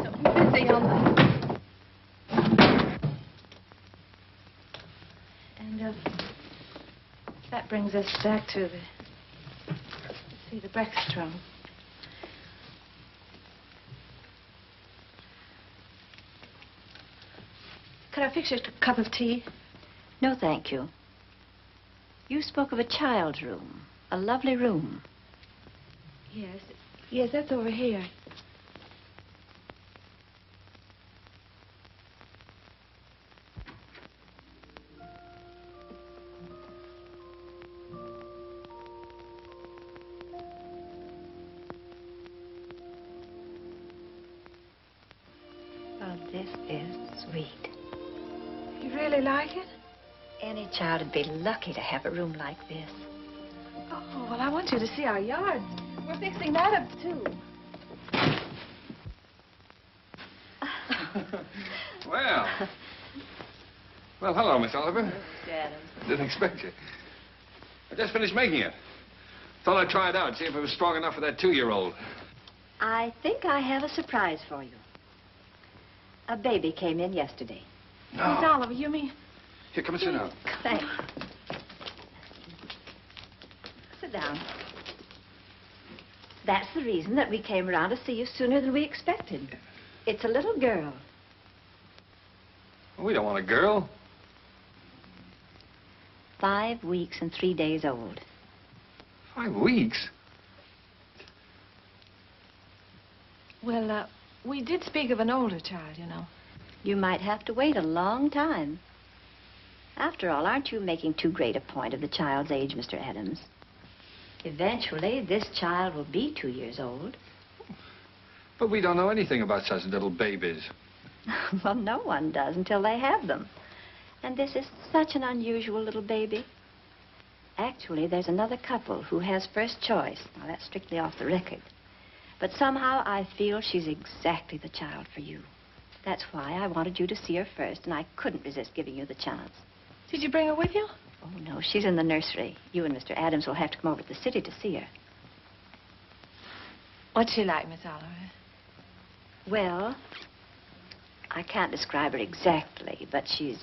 so busy on the... And, that brings us back to the breakfast room. Could I fix you a cup of tea? No, thank you. You spoke of a child's room, a lovely room. Yes, that's over here. Oh, this is sweet. You really like it? Any child would be lucky to have a room like this. Oh, well, I want you to see our yard. We're fixing that up, too. Well. Well, hello, Miss Oliver. Mr. Adams. Didn't expect you. I just finished making it. Thought I'd try it out, see if it was strong enough for that 2-year-old. I think I have a surprise for you. A baby came in yesterday. No. Miss Oliver, you mean? Here, come and sit down. Thanks. Sit down. That's the reason that we came around to see you sooner than we expected. It's a little girl. Well, we don't want a girl. 5 weeks and 3 days old. 5 weeks? Well, we did speak of an older child, you know. You might have to wait a long time. After all, aren't you making too great a point of the child's age, Mr. Adams? Eventually, this child will be 2 years old. But we don't know anything about such little babies. Well, no one does until they have them. And this is such an unusual little baby. Actually, there's another couple who has first choice. Now, that's strictly off the record. But somehow I feel she's exactly the child for you. That's why I wanted you to see her first, and I couldn't resist giving you the chance. Did you bring her with you? Oh, no, she's in the nursery. You and Mr. Adams will have to come over to the city to see her. What's she like, Miss Oliver? Well, I can't describe her exactly, but she's...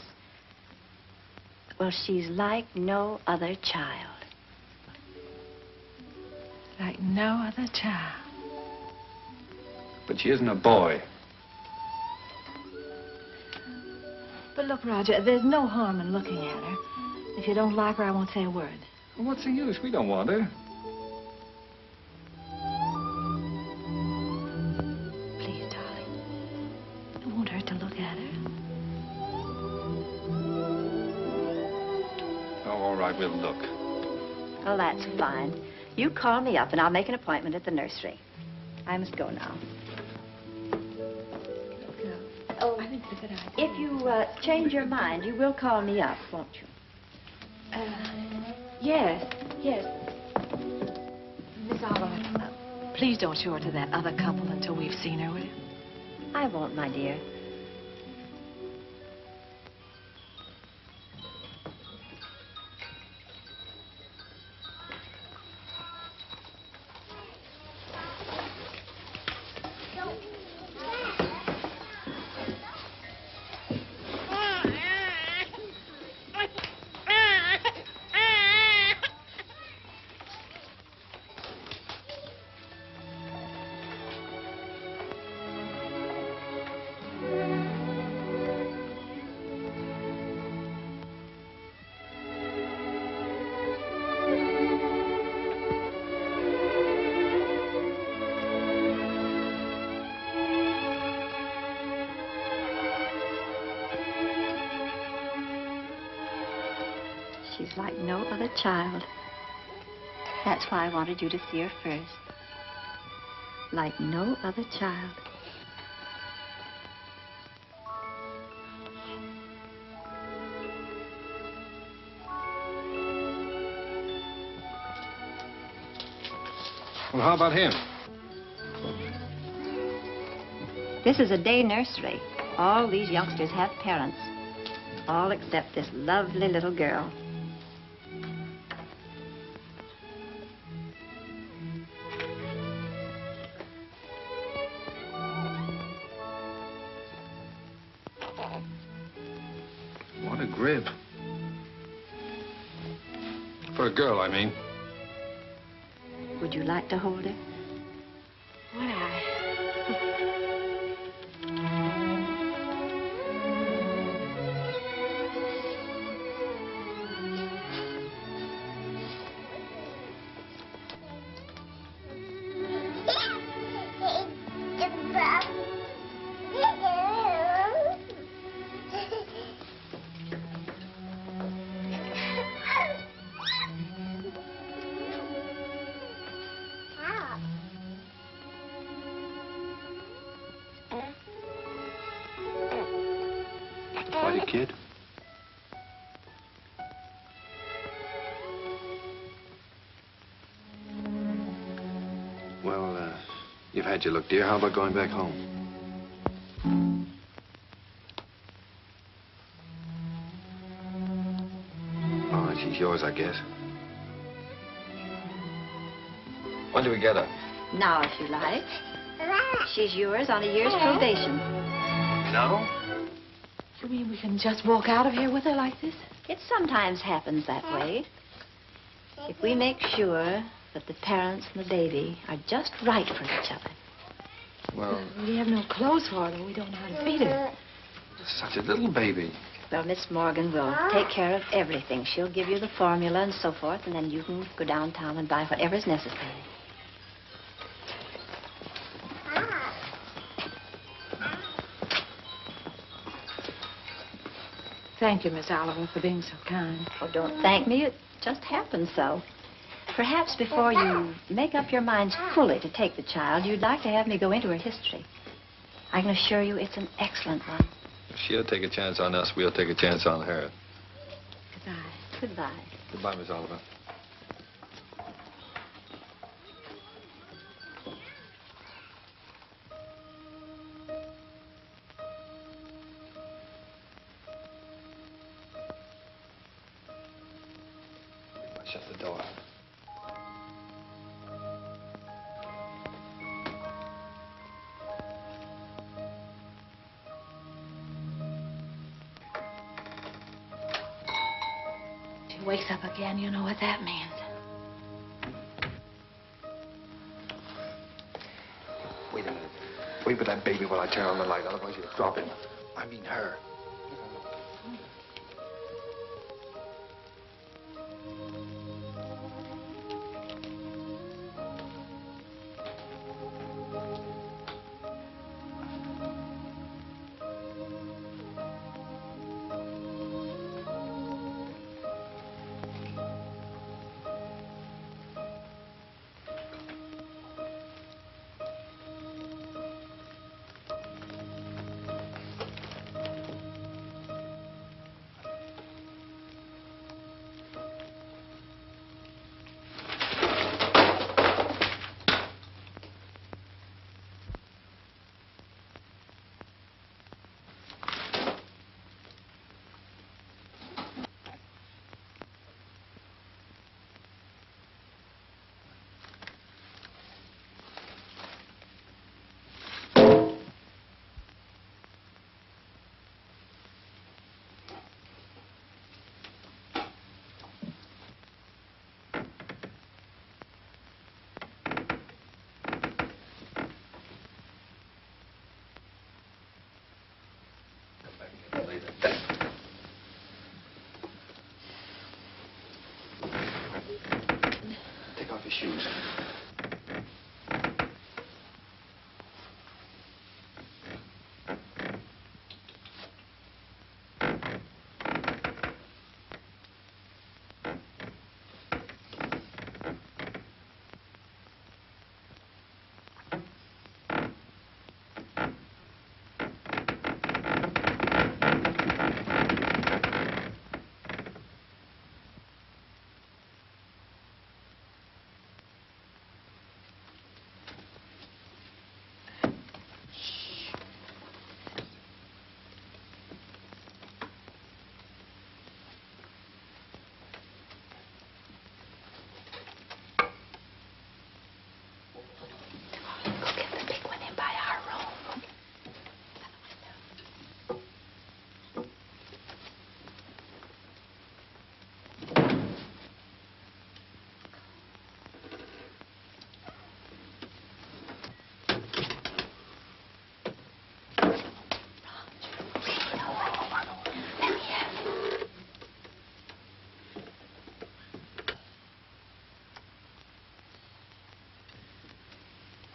Well, she's like no other child. Like no other child. But she isn't a boy. But look, Roger, there's no harm in looking at her. If you don't like her, I won't say a word. Well, what's the use? We don't want her. Please, darling. It won't hurt to look at her. Oh, all right, we'll look. Well, that's fine. You call me up, and I'll make an appointment at the nursery. I must go now. Oh, I think it's a good idea. If you change your mind, you will call me up, won't you? Yes. Miss Oliver, please don't show her to that other couple until we've seen her, will you? I won't, my dear. She's like no other child. That's why I wanted you to see her first. Like no other child. Well, how about him? This is a day nursery. All these youngsters have parents. All except this lovely little girl. What a grip. For a girl, I mean. Would you like to hold her? Would I? Buddy, kid. Well, you've had your look, dear. How about going back home? She's yours, I guess. When do we get her? Now, if you like. She's yours on a year's probation. No? You mean we can just walk out of here with her like this? It sometimes happens that way. If we make sure that the parents and the baby are just right for each other. Well, We have no clothes for her, and we don't know how to feed her. such a little baby. Well, Miss Morgan will take care of everything. She'll give you the formula and so forth, and then you can go downtown and buy whatever's necessary. Thank you, Miss Oliver, for being so kind. Oh, don't thank me. It just happened so. Perhaps before you make up your minds fully to take the child, you'd like to have me go into her history. I can assure you it's an excellent one. If she'll take a chance on us, we'll take a chance on her. Goodbye. Goodbye. Goodbye, Miss Oliver. Shut the door. She wakes up again, you know what that means. Wait a minute. Wait with that baby while I turn on the light, otherwise you'll drop him. I mean her. Take off your shoes.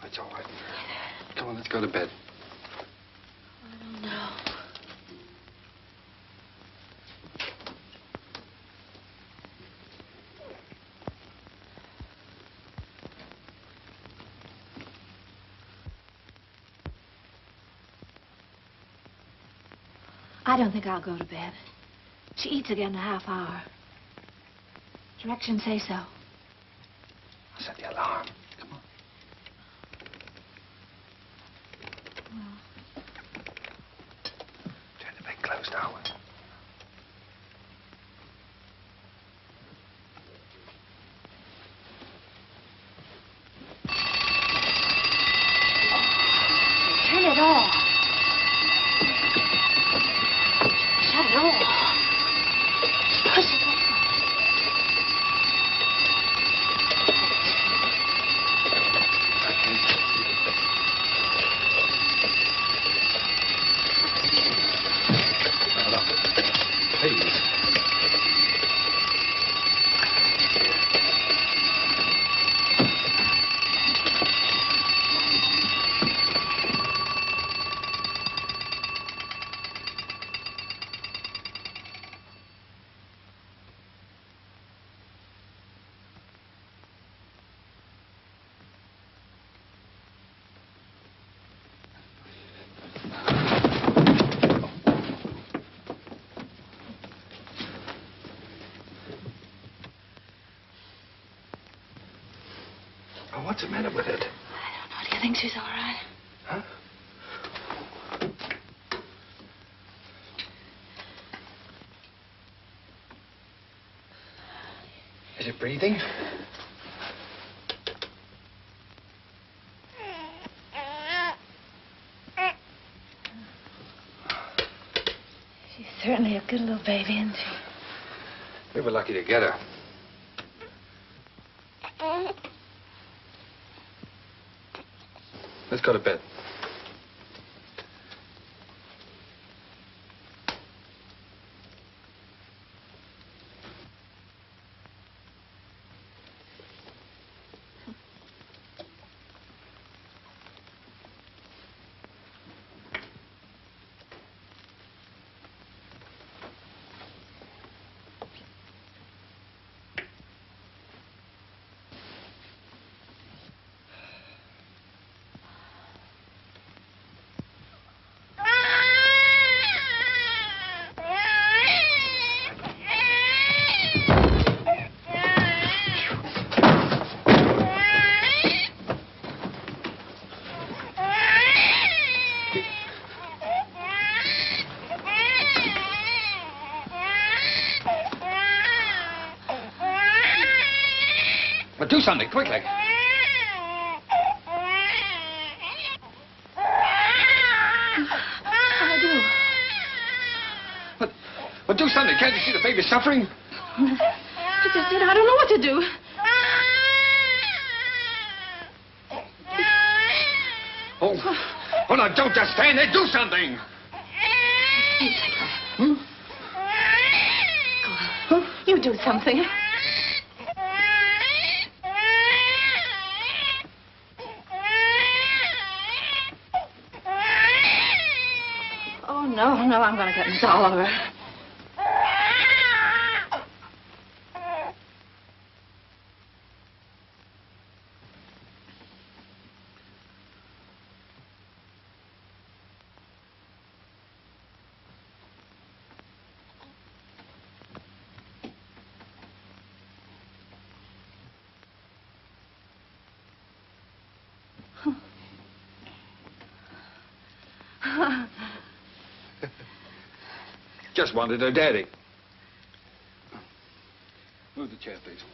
It's all right. Come on, let's go to bed. I don't know. I don't think I'll go to bed. She eats again in a half hour. Directions say so. I'll set the alarm. Come on. Turn the bed closed now. door. Shut it off. Push it off. Please. Oh, what's the matter with it? I don't know. Do you think she's all right? Huh? Is it breathing? She's certainly a good little baby, isn't she? We were lucky to get her. Let's go to bed. But do something, quickly. I do. But do something. Can't you see the baby's suffering? I just said I don't know what to do. Oh, now, don't just stand there. Do something. Hmm? Go on. You do something. Oh, no, I'm going to get Miss Oliver. Just wanted her daddy. Move the chair, please.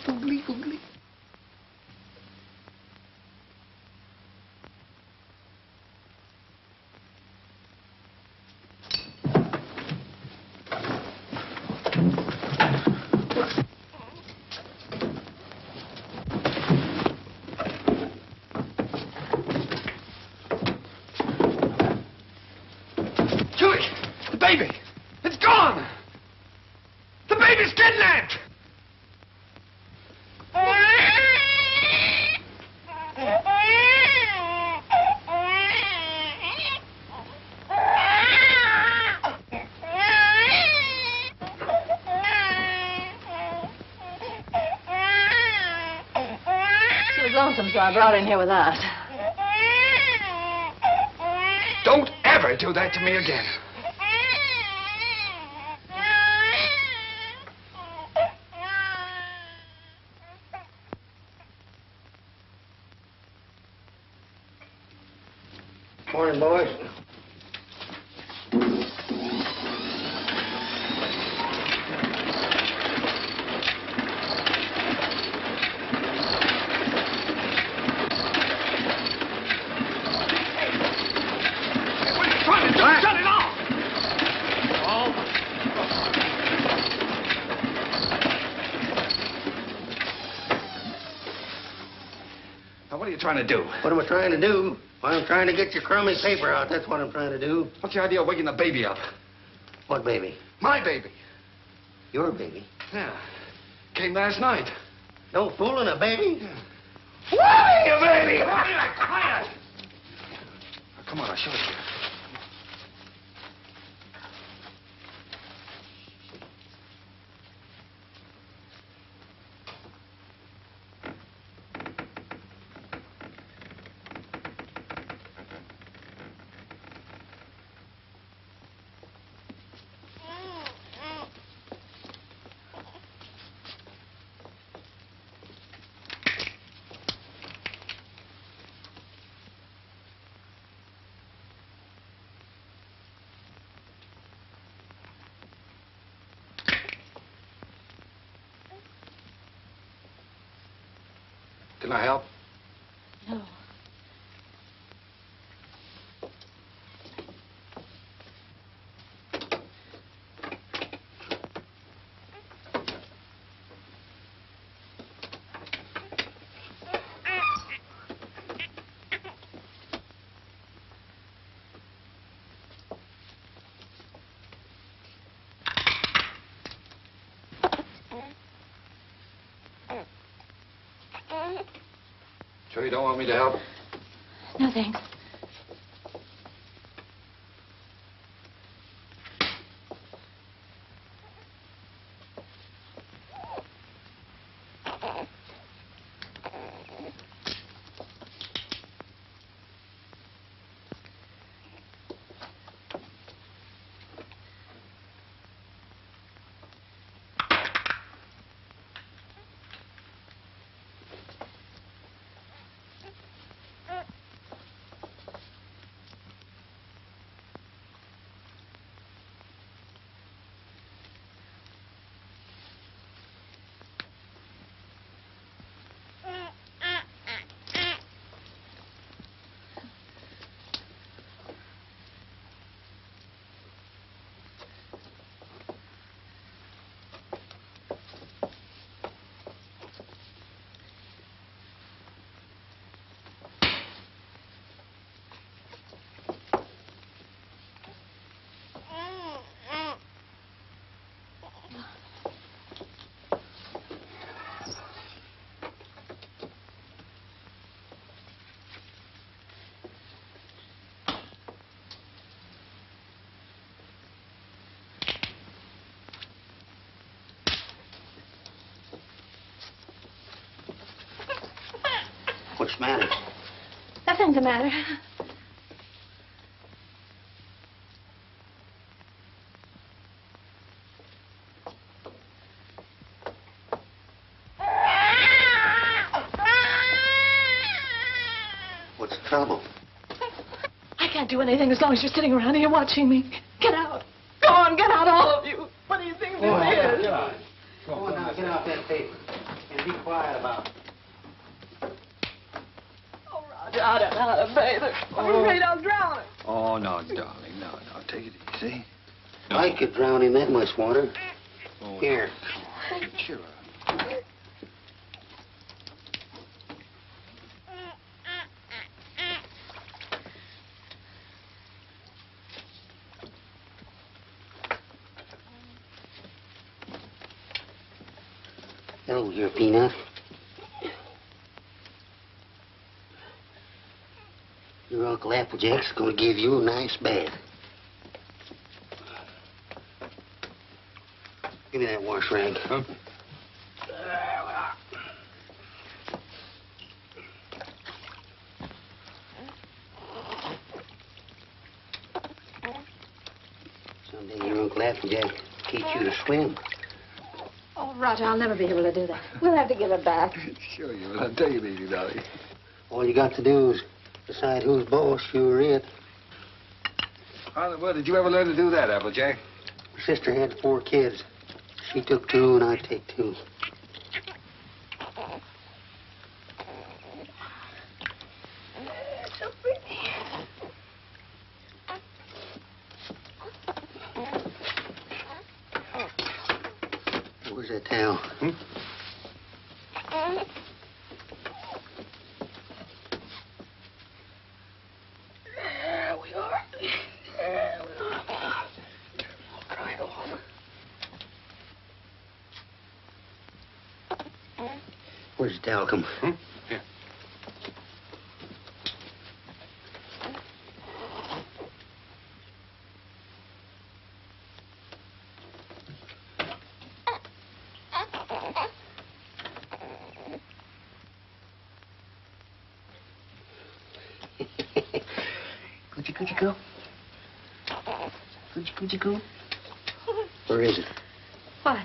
Oogly, oogly. Julie, the baby! It's gone! The baby's kidnapped! She was lonesome, so I brought her in here with us. Don't ever do that to me again. Morning, boys. What are you trying to do? Shut it off! Now, what are you trying to do? What am I trying to do? Well, I'm trying to get your crummy paper out. That's what I'm trying to do. What's your idea of waking the baby up? What baby? My baby. Your baby? Yeah. Came last night. No fooling a baby? Why, you baby? Quiet! Now, come on, I'll show it to you. Can I help? No. Sure you don't want me to help? No, thanks. What's the matter? Nothing's the matter. What's the trouble? I can't do anything as long as you're sitting around here watching me. Get out. Go on, get out, all of you. What do you think this is? Get out. Go on now, get out that paper. Get Be quiet about it. Oh, Roger, I don't know how to bathe her. I'm afraid I'll drown her. Oh, no, darling. No. Take it easy. No. I could drown in that much water. Oh, Here. Cheer up. Hello, dear Peanut. Your Uncle Applejack's gonna give you a nice bath. Give me that wash rag. Huh? Someday your Uncle Applejack teach you to swim. Oh, Roger, I'll never be able to do that. We'll have to give it back. Sure you will. I'll tell you, baby, darling. All you got to do is decide who's boss, you or it. Well, did you ever learn to do that, Applejack? My sister had 4 kids. She took 2 and I take 2. So pretty. Where's that towel? There we are. There we are. I'll dry it off. Where's the towel come? Here. Coochie coo. Coochie coo. Where is it? What?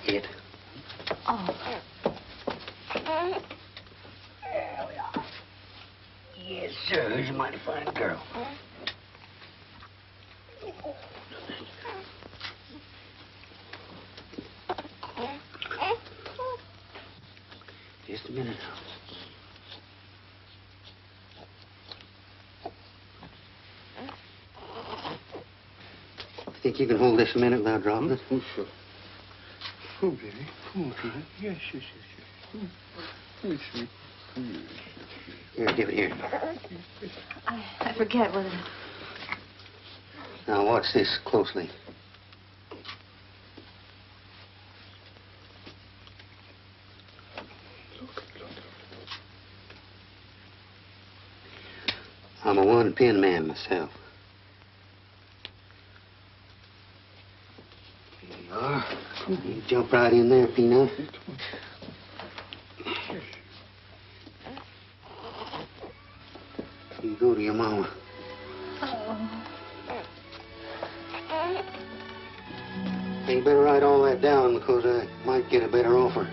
It. Oh. There we are. Yes, sir. He's a mighty fine girl. Just a minute now. Think you can hold this a minute without dropping it? Oh, sure. Oh, baby. Come on, Peanut. Yes. Yes. Here, give it here. I forget what it... Now, watch this closely. I'm a one-pin man myself. Here you are. You jump right in there, Peanut. You go to your mama. You better write all that down because I might get a better offer.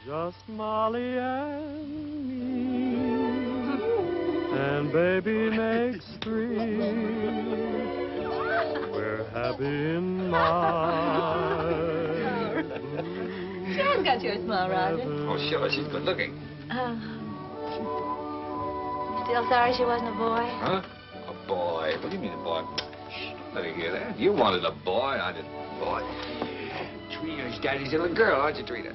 Just Molly and me, and baby makes 3. We're happy in my She has got your smile, Roger. Oh, sure. She's good looking. Still sorry she wasn't a boy? Huh? A boy? What do you mean a boy? Shh, don't let her hear that. You wanted a boy. I didn't. Boy. Trina's daddy's little girl, aren't you, Trina?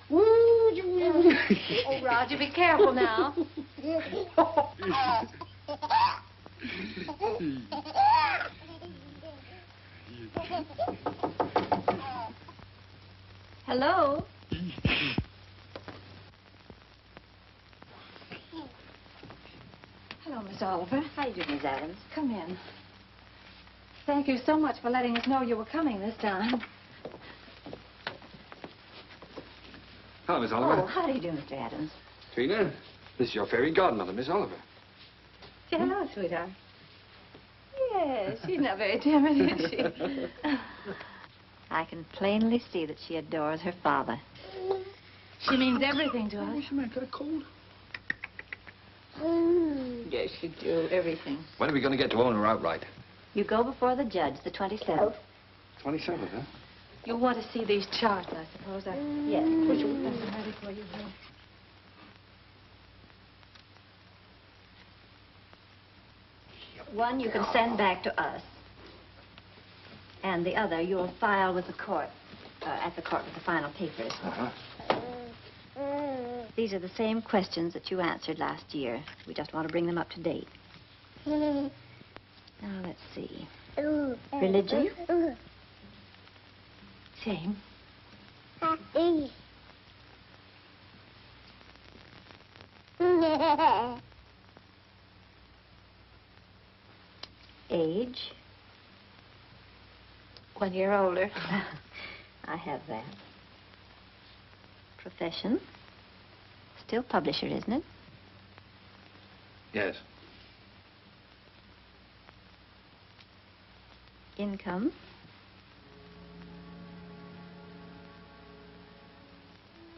Oh, Roger, be careful now. Hello? Hello, Miss Oliver. How you doing, Miss Adams? Come in. Thank you so much for letting us know you were coming this time. Hello, Miss Oliver. Oh, how do you do, Mr. Adams? Trina, this is your fairy godmother, Miss Oliver. Say hello, sweetheart. Yes, she's not very timid, is she? I can plainly see that she adores her father. She means everything to us. What's the matter? Got a cold? Yes, she do. Everything. When are we going to get to own her outright? You go before the judge, the 27th. 27th, huh? You'll want to see these charts, I suppose. Yes. Would you get them ready for you, honey? One you can send back to us. And the other you'll file with the court, at the court with the final papers. Uh-huh. These are the same questions that you answered last year. We just want to bring them up to date. Now, let's see. Religion? Same. Age? 1 year older. I have that. Profession? Still publisher, isn't it? Yes. Income?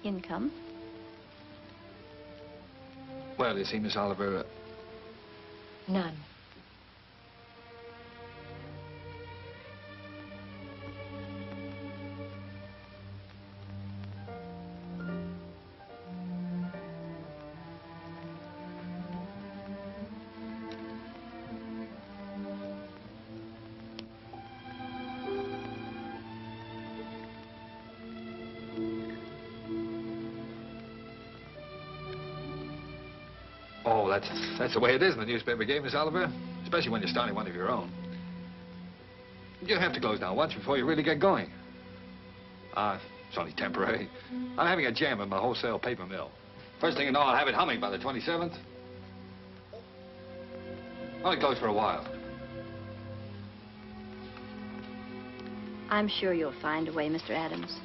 Income? Well, you see, Miss Oliver, None. oh, that's the way it is in the newspaper game, Miss Oliver. Especially when you're starting one of your own. You have to close down once before you really get going. It's only temporary. I'm having a jam in my wholesale paper mill. First thing you know, I'll have it humming by the 27th. Only closed for a while. I'm sure you'll find a way, Mr. Adams.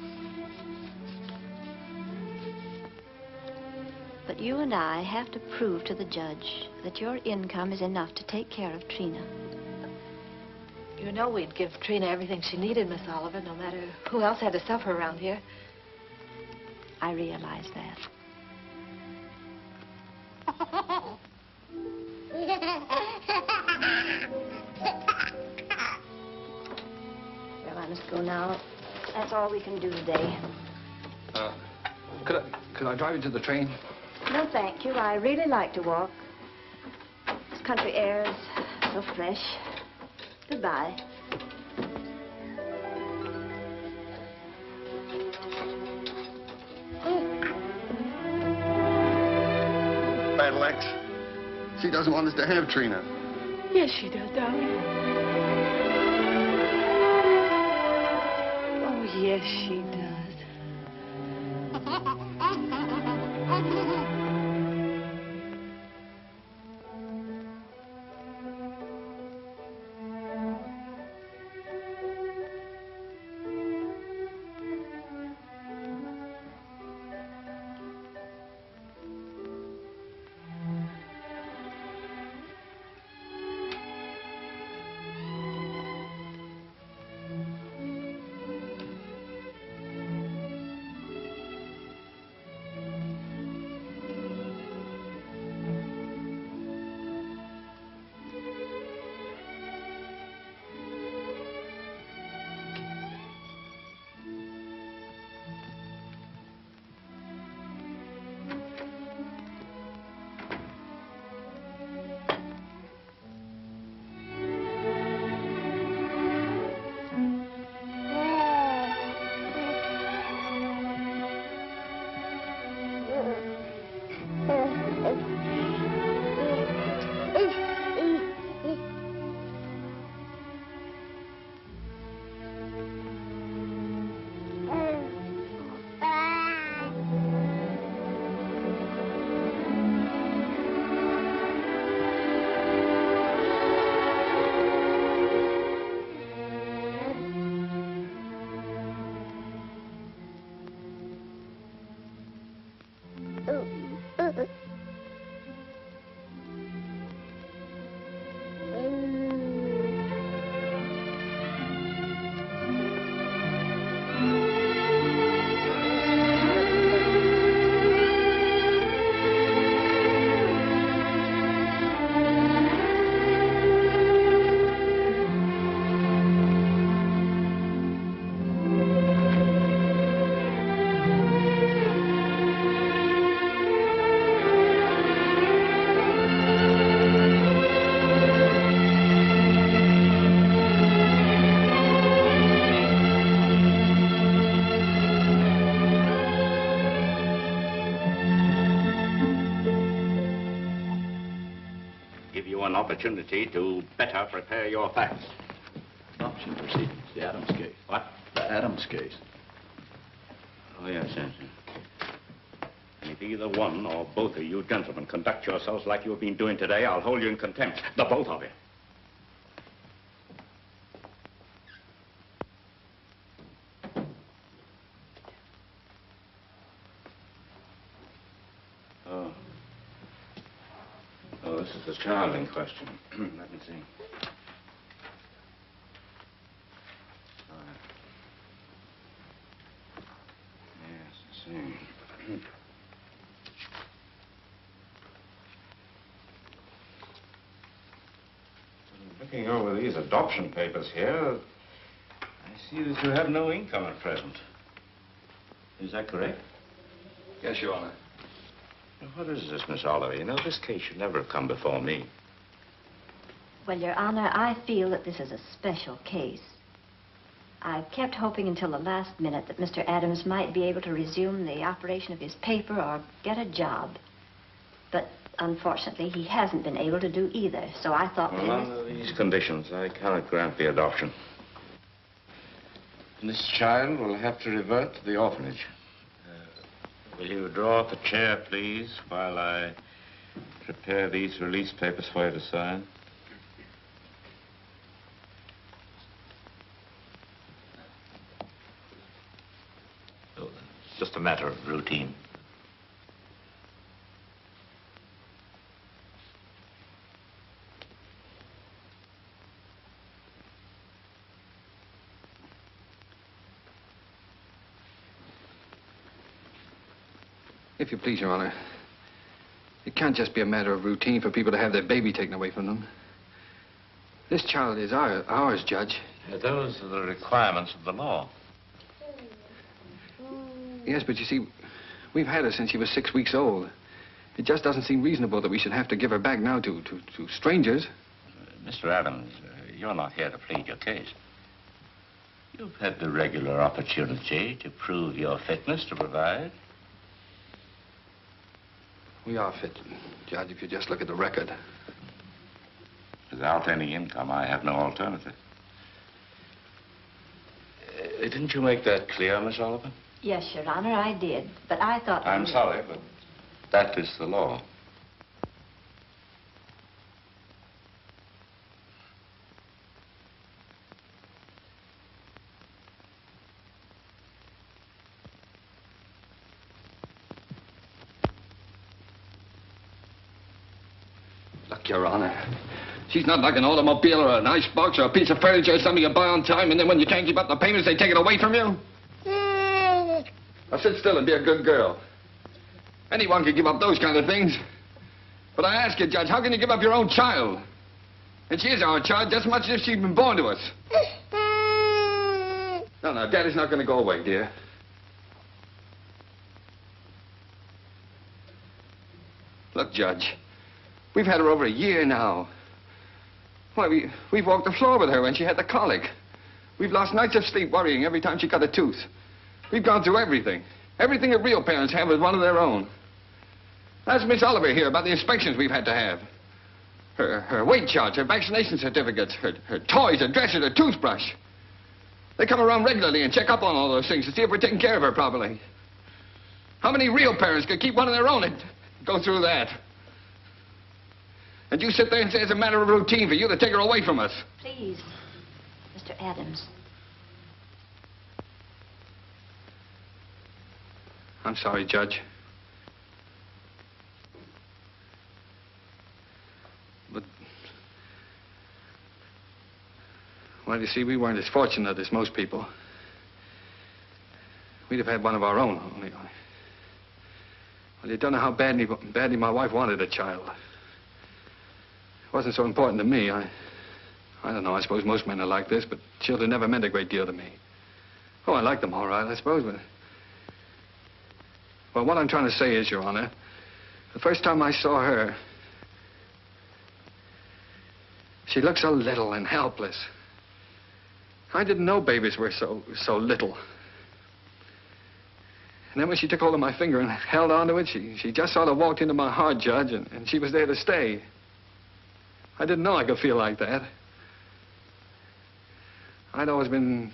But you and I have to prove to the judge that your income is enough to take care of Trina. You know we'd give Trina everything she needed, Miss Oliver, no matter who else had to suffer around here. I realize that. Well, I must go now. That's all we can do today. Could I drive you to the train? No, thank you. I really like to walk. This country air is so fresh. Goodbye. Battle Axe. She doesn't want us to have Trina. Yes, she does, darling. Oh, yes, she does. give you an opportunity to better prepare your facts. Adoption proceedings, the Adams case. What? The Adams case. Oh, yes, yes. And if either one or both of you gentlemen conduct yourselves like you've been doing today, I'll hold you in contempt. The both of you. Oh, this is the child in question. Let me see. Yes, I see. Looking over these adoption papers here, I see that you have no income at present. Is that correct? Yes, Your Honor. What is this, Miss Oliver? You know, this case should never have come before me. Well, Your Honor, I feel that this is a special case. I kept hoping until the last minute that Mr. Adams might be able to resume the operation of his paper or get a job. But unfortunately, he hasn't been able to do either, so I thought... Well, under these conditions, I cannot grant the adoption. This child will have to revert to the orphanage. Will you draw up a chair, please, while I prepare these release papers for you to sign? Oh, it's just a matter of routine. If you please, Your Honor, it can't just be a matter of routine for people to have their baby taken away from them. This child is ours, Judge. Those are the requirements of the law. Yes, but you see, we've had her since she was 6 weeks old. It just doesn't seem reasonable that we should have to give her back now to strangers. Mr. Adams, you're not here to plead your case. You've had the regular opportunity to prove your fitness to provide. We are fit, Judge, if you just look at the record. Without any income, I have no alternative. Didn't you make that clear, Miss Oliver? Yes, Your Honor, I did. But I thought... I'm sorry, but that is the law. Look, Your Honor, she's not like an automobile or an icebox or a piece of furniture or something you buy on time, and then when you can't keep up the payments, they take it away from you. Now sit still and be a good girl. Anyone can give up those kind of things. But I ask you, Judge, how can you give up your own child? And she is our child just as much as if she'd been born to us. No, Daddy's not going to go away, dear. Look, Judge, we've had her over a year now. Why, we've walked the floor with her when she had the colic. We've lost nights of sleep worrying every time she cut a tooth. We've gone through everything. Everything that real parents have with one of their own. Ask Miss Oliver here about the inspections we've had to have. Her weight charts, her vaccination certificates, her toys, her dresser, her toothbrush. They come around regularly and check up on all those things to see if we're taking care of her properly. How many real parents could keep one of their own and go through that? And you sit there and say it's a matter of routine for you to take her away from us. Please, Mr. Adams. I'm sorry, Judge. But, well, you see, we weren't as fortunate as most people. We'd have had one of our own, only. Well, you don't know how badly my wife wanted a child. It wasn't so important to me. I don't know, I suppose most men are like this, but children never meant a great deal to me. Oh, I liked them all right, I suppose, but... Well, what I'm trying to say is, Your Honor, the first time I saw her, she looked so little and helpless. I didn't know babies were so little. And then when she took hold of my finger and held onto it, she just sort of walked into my heart, Judge, and she was there to stay. I didn't know I could feel like that. I'd always been,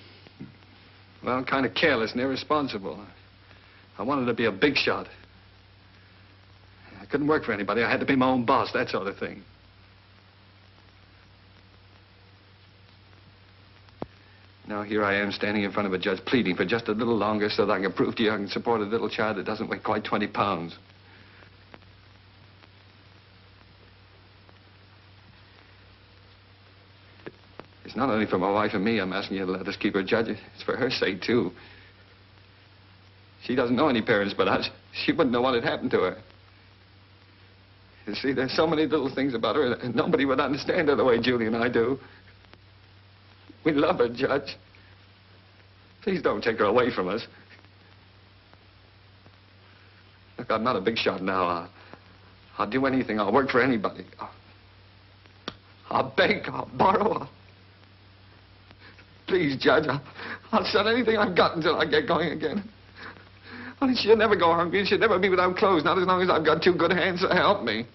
well, kind of careless and irresponsible. I wanted to be a big shot. I couldn't work for anybody. I had to be my own boss, that sort of thing. Now here I am standing in front of a judge pleading for just a little longer so that I can prove to you I can support a little child that doesn't weigh quite 20 pounds. It's not only for my wife and me I'm asking you to let us keep her judge. It's for her sake, too. She doesn't know any parents but us. She wouldn't know what had happened to her. You see, there's so many little things about her that nobody would understand her the way Julie and I do. We love her, Judge. Please don't take her away from us. Look, I'm not a big shot now. I'll do anything. I'll work for anybody. I'll beg. I'll borrow. Please, Judge, I'll sell anything I've got until I get going again. Only she'll never go hungry and she'll never be without clothes, not as long as I've got two good hands to help me.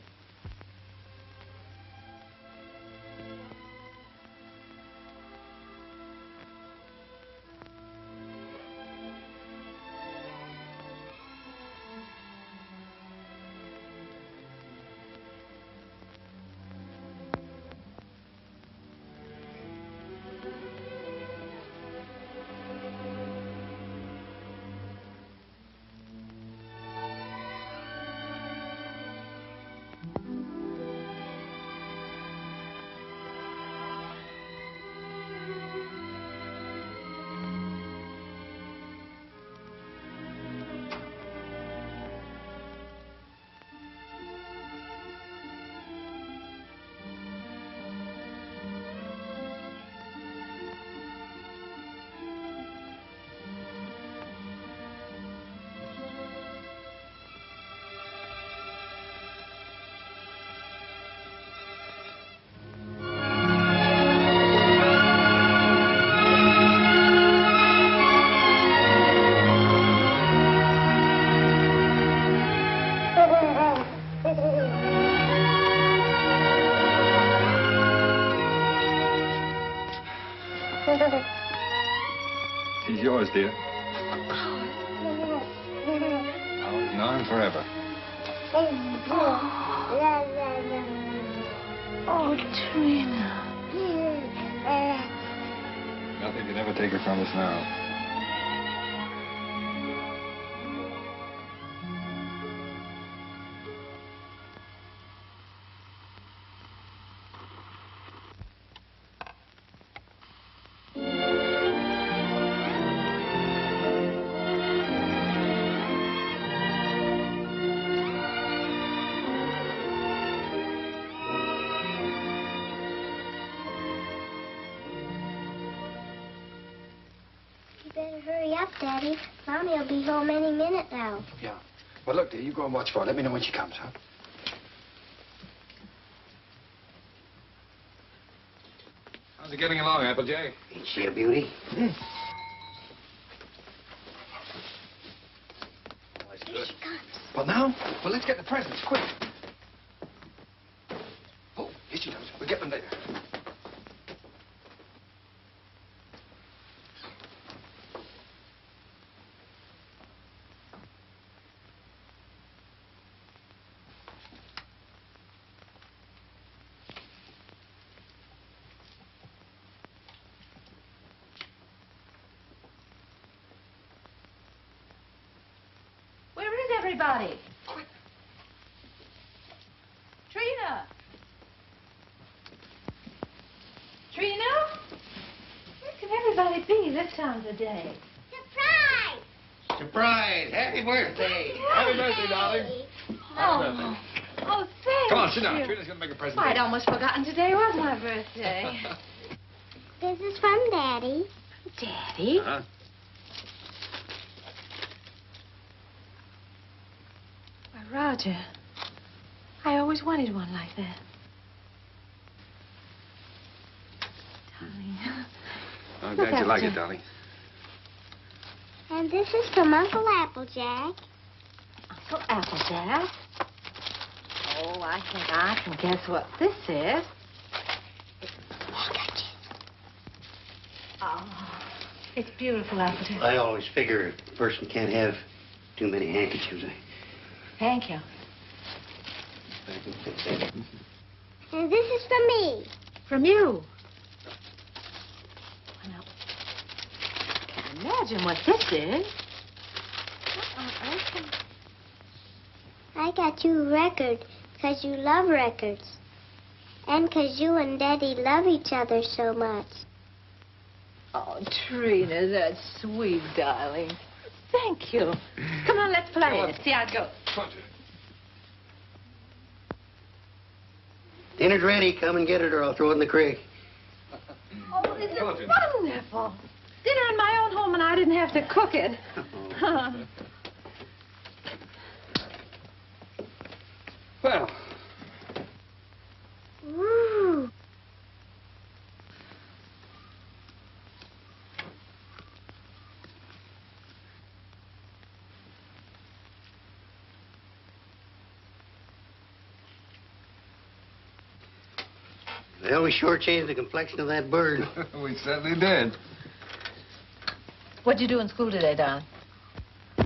He's yours, dear. Ours now and forever. Oh, Trina. Nothing can ever take her from us now. Daddy, Mommy will be home any minute now. Yeah. Well, look, dear, you go and watch for her. Let me know when she comes, huh? How's it getting along, Applejack? Ain't she a beauty? Hmm. Here she comes. Well, now? Well, let's get the presents, quick. Oh, here she comes. We'll get them later. Everybody. Quick. Trina. Trina? Where can everybody be this time of day? Surprise! Surprise! Happy birthday! Happy birthday, darling. Oh, oh, thank Come on, sit down. you. Trina's going to make a present. Why, I'd almost forgotten today was my birthday. This is from Daddy. Daddy? Uh-huh. Roger, I always wanted one like that. Darling. I'm glad you like it, darling. And this is from Uncle Applejack. Uncle Applejack? Oh, I think I can guess what this is. Oh, it's beautiful, Alfred. I always figure a person can't have too many handkerchiefs. Thank you. And this is for me. From you. Now, I can't imagine what this is. I got you a record because you love records. And because you and Daddy love each other so much. Oh, Trina, that's sweet, darling. Thank you. Come on, let's play. Let's see how it goes. Dinner's ready. Come and get it or I'll throw it in the creek. Oh, this is wonderful. Dinner in my own home and I didn't have to cook it. Well. Woo. Well, we sure changed the complexion of that bird. We certainly did. What'd you do in school today, Don?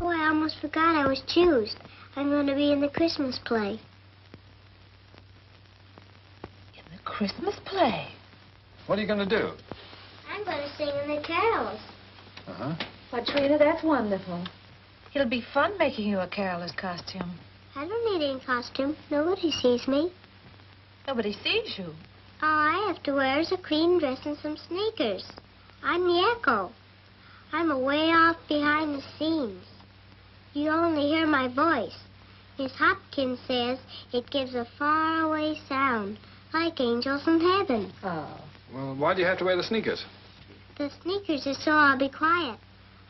Oh, I almost forgot I was choosed. I'm going to be in the Christmas play. In the Christmas play? What are you going to do? I'm going to sing in the carols. Uh-huh. Why, Trina, that's wonderful. It'll be fun making you a caroler's costume. I don't need any costume. Nobody sees me. Nobody sees you. All I have to wear is a clean dress and some sneakers. I'm the echo. I'm away off behind the scenes. You only hear my voice. Miss Hopkins says it gives a faraway sound, like angels in heaven. Oh. Well, why do you have to wear the sneakers? The sneakers is so I'll be quiet.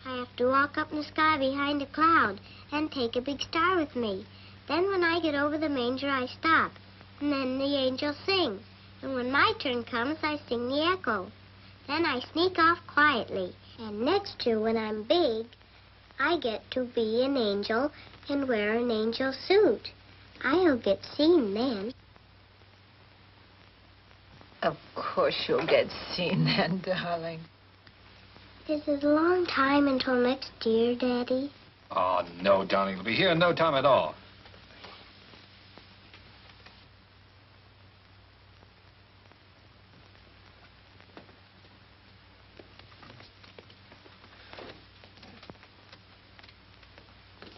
I have to walk up in the sky behind a cloud and take a big star with me. Then when I get over the manger, I stop. And then the angels sing. And when my turn comes, I sing the echo. Then I sneak off quietly. And next year, when I'm big, I get to be an angel and wear an angel suit. I'll get seen then. Of course you'll get seen then, darling. Is it a long time until next year, Daddy? Oh, no, darling. It'll be here in no time at all.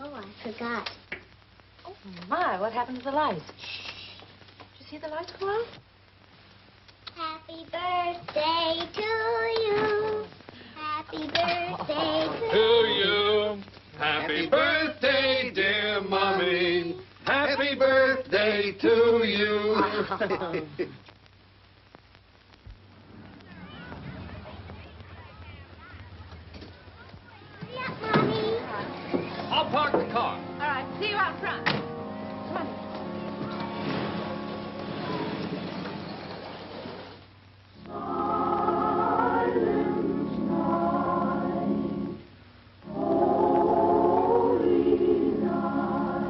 Oh, I forgot. Oh, my, what happened to the lights? Did you see the lights go out? Happy birthday to you. Happy birthday To you. Happy birthday, dear Mommy. Happy birthday to you. I'll park the car. All right, see you out front. Come on. Holy night,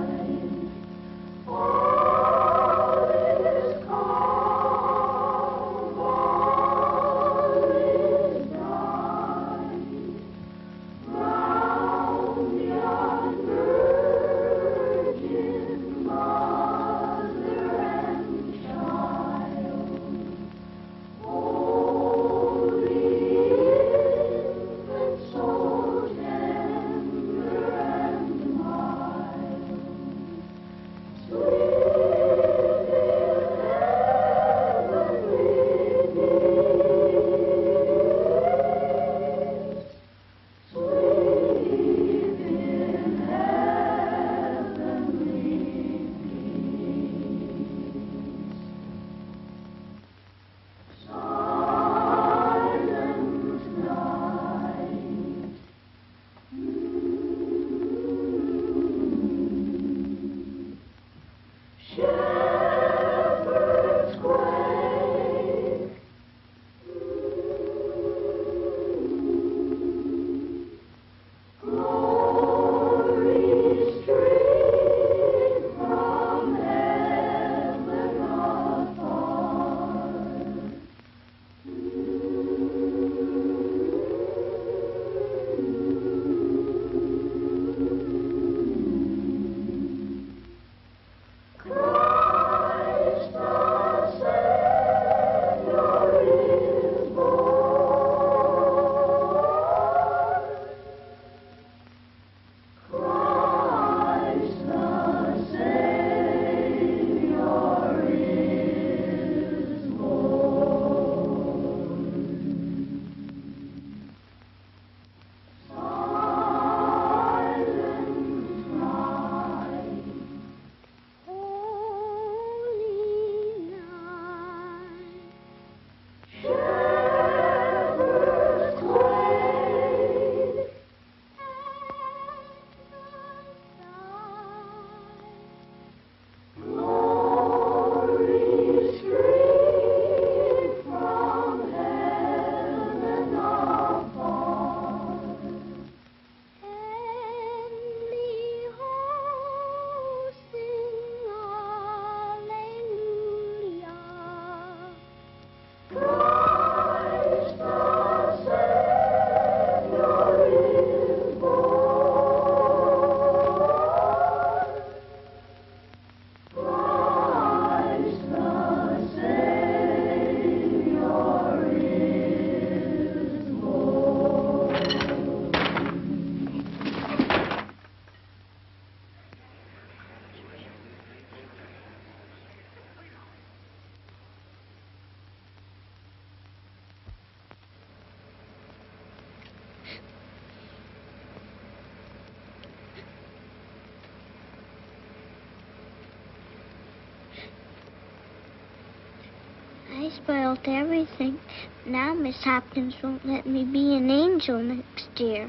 I spoiled everything. Now Miss Hopkins won't let me be an angel next year.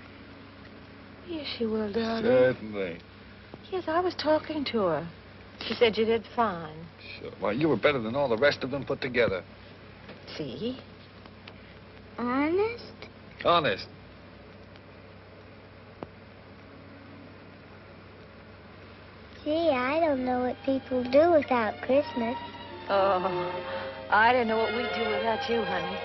Yes, she will, darling. Certainly. Yes, I was talking to her. She said you did fine. Sure. Why, you were better than all the rest of them put together. See? Honest? Honest. Gee, I don't know what people do without Christmas. Oh, I didn't know what we'd do without you, honey.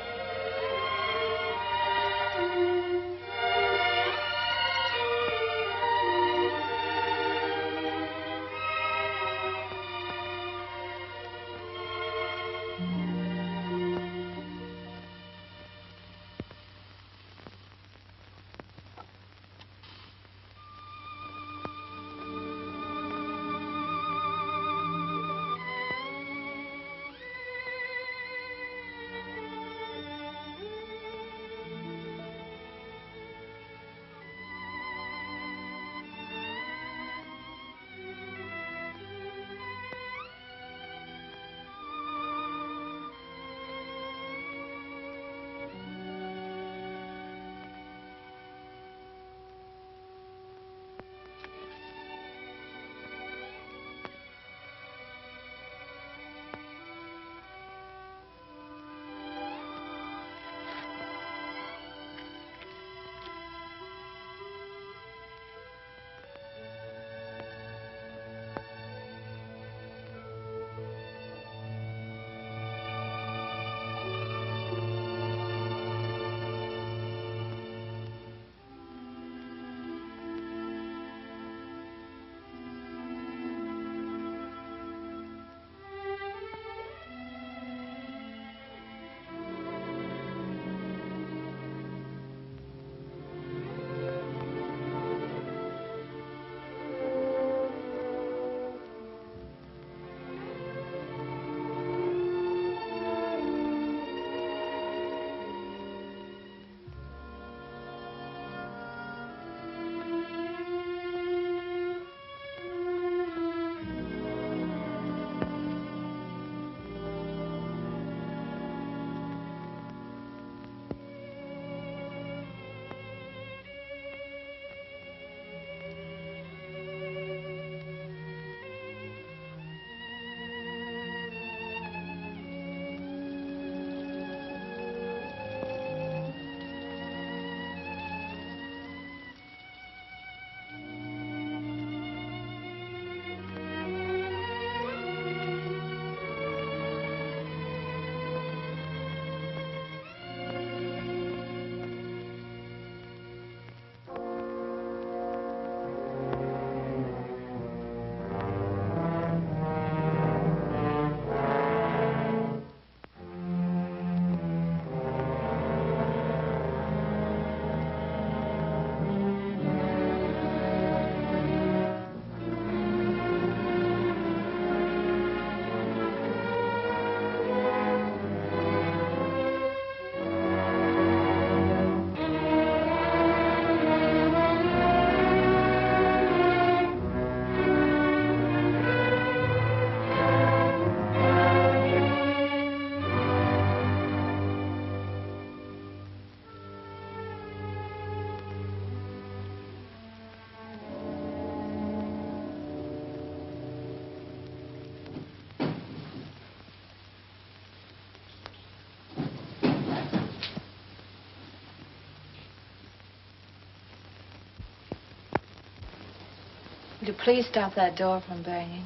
Would you please stop that door from banging?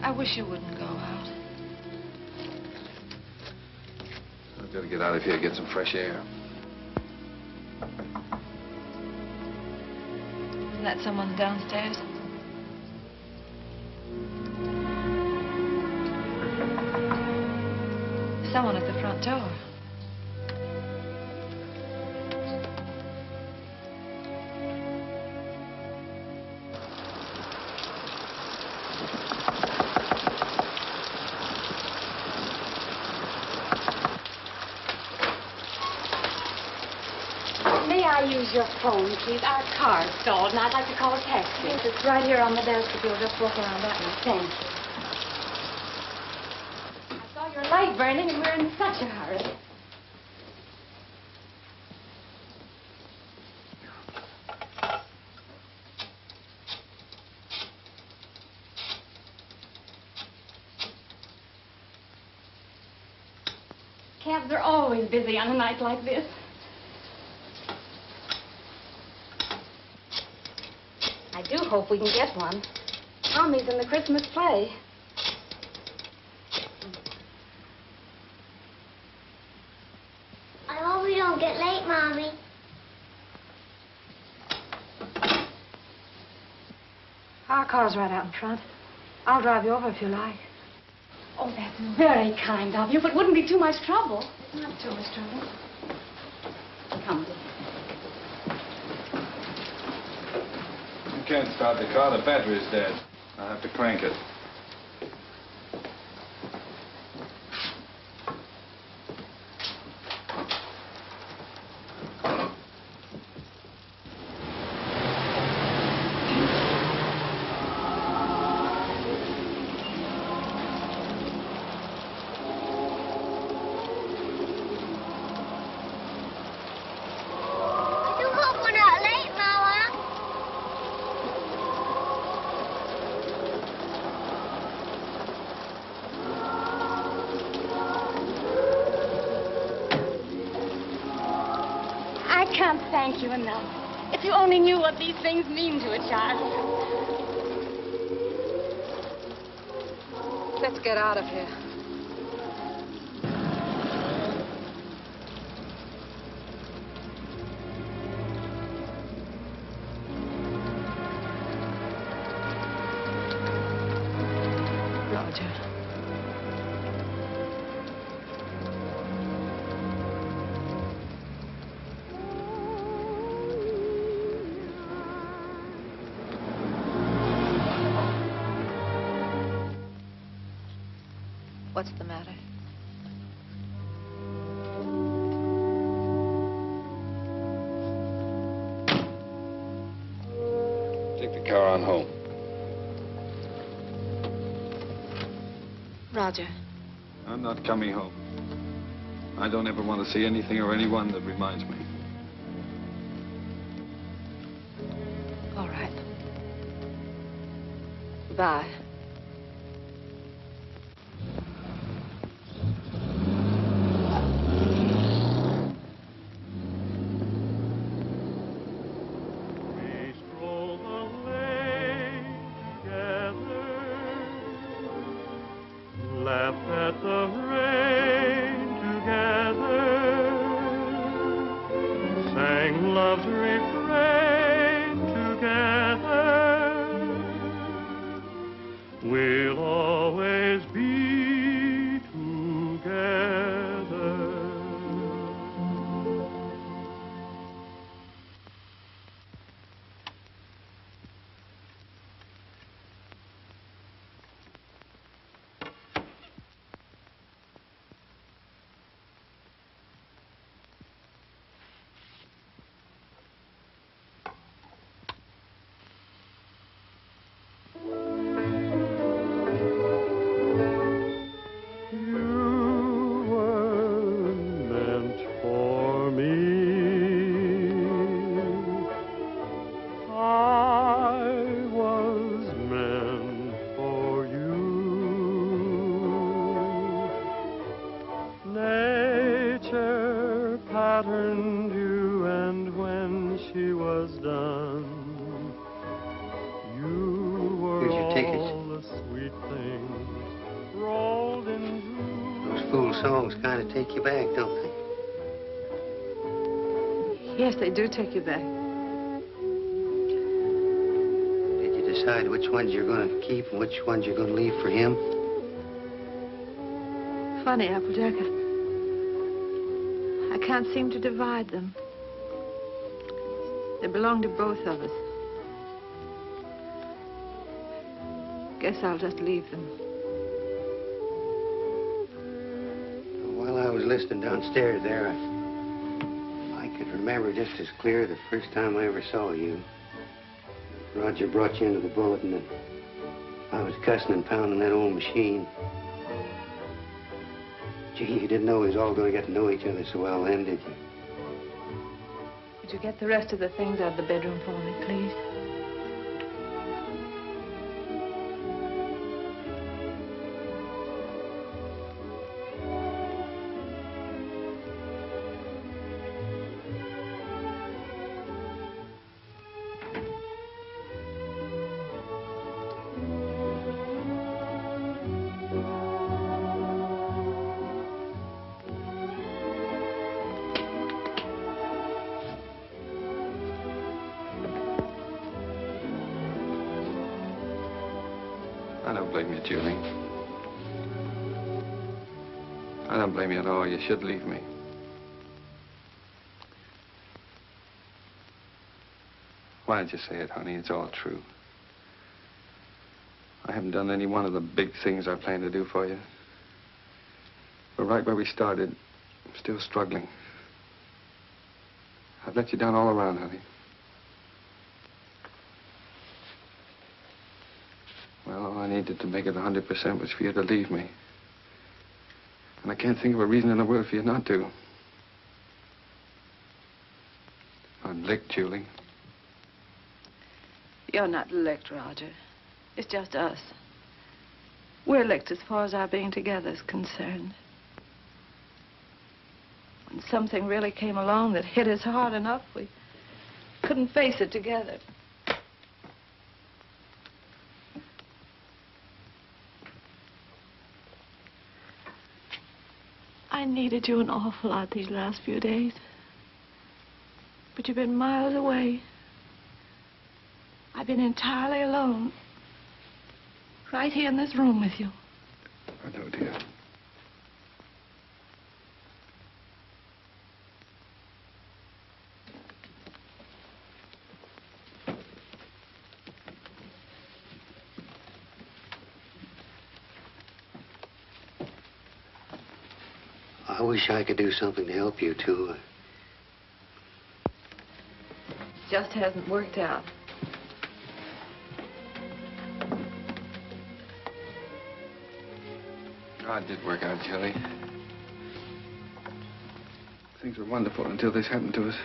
I wish you wouldn't go out. I've got to get out of here, get some fresh air. Isn't that someone downstairs? someone at the front door. May I use your phone, please? Our car's stalled, and I'd like to call a taxi. Yes, it's right here on the desk if you'll just walk around that way. Thank you. I saw your light burning, and we're in such a hurry. Cabs are always busy on a night like this. I do hope we can get one. Tommy's in the Christmas play. I hope we don't get late, Mommy. Our car's right out in front. I'll drive you over if you like. Oh, that's very kind of you, but wouldn't be too much trouble. Not too much trouble. Come, dear. You can't start the car. The battery's dead. I'll have to crank it. I do hope we're not late, Mama. I can't thank you enough. If you only knew what these things mean to a child. Let's get out of here. Roger. What's the matter? Take the car on home. Roger. I'm not coming home. I don't ever want to see anything or anyone that reminds me. All right. Bye. We stroll the lane together, laughed at the rain together, sang love's refrain together. We'll always be together. You were meant for me. I was meant for you. Nature patterned you, and when she was done, you were Here's your tickets. all the sweet things rolled into. Those fool songs kind of take you back, don't they? Yes, they do take you back. Did you decide which ones you're going to keep and which ones you're going to leave for him? Funny, Applejack. I can't seem to divide them. They belong to both of us. Guess I'll just leave them. While I was listening downstairs there, I could remember just as clear the first time I ever saw you. Roger brought you into the bulletin and I was cussing and pounding that old machine. Gee, you didn't know we was all going to get to know each other so well then, did you? Would you get the rest of the things out of the bedroom for me, please? I don't blame you, Julie. I don't blame you at all. You should leave me. Why did you say it, honey? It's all true. I haven't done any one of the big things I planned to do for you. But right where we started, I'm still struggling. I've let you down all around, honey. Well, all I needed to make it 100% was for you to leave me. And I can't think of a reason in the world for you not to. I'm licked, Julie. You're not licked, Roger. It's just us. We're licked as far as our being together is concerned. When something really came along that hit us hard enough, we couldn't face it together. I needed you an awful lot these last few days. But you've been miles away. I've been entirely alone. Right here in this room with you. I know, dear. I wish I could do something to help you, too. Just hasn't worked out. Oh, it did work out, Julie. Things were wonderful until this happened to us.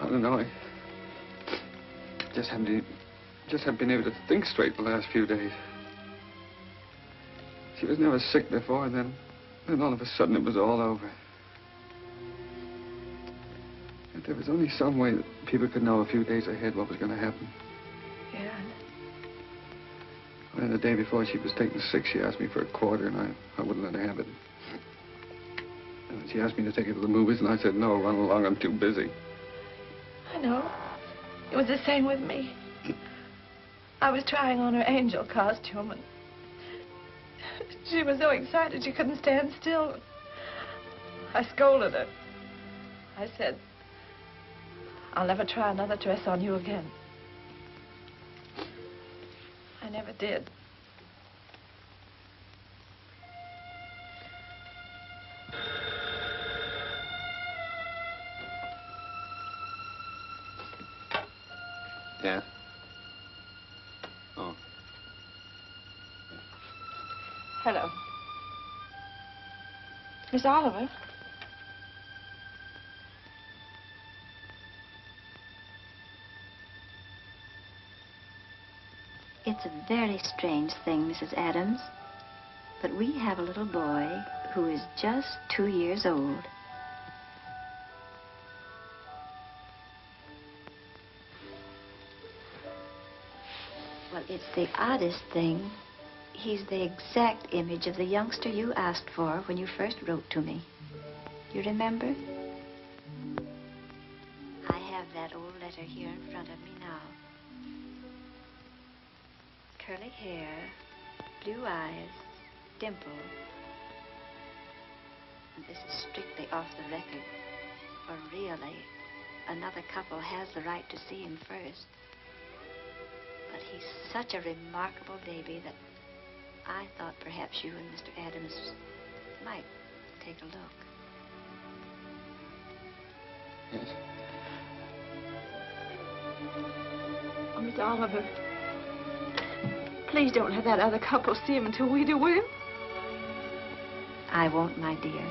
I don't know. I just haven't been able to think straight the last few days. She was never sick before, and then all of a sudden it was all over. If there was only some way that people could know a few days ahead what was going to happen. Yeah. And the day before she was taken sick, she asked me for a quarter, and I wouldn't let her have it. And she asked me to take her to the movies, and I said, no, run along, I'm too busy. I know. It was the same with me. I was trying on her angel costume, and she was so excited she couldn't stand still. I scolded her. I said, I'll never try another dress on you again. I never did. Yeah? Oh. Hello. Miss Oliver? It's a very strange thing, Mrs. Adams, but we have a little boy who is just 2 years old. Well, it's the oddest thing. He's the exact image of the youngster you asked for when you first wrote to me. You remember? I have that old letter here in front of me now. Curly hair, blue eyes, dimple. And this is strictly off the record. For really, another couple has the right to see him first. But he's such a remarkable baby that I thought perhaps you and Mr. Adams might take a look. Yes? Oh, Miss Oliver, please don't have that other couple see him until we do, will you? I won't, my dear.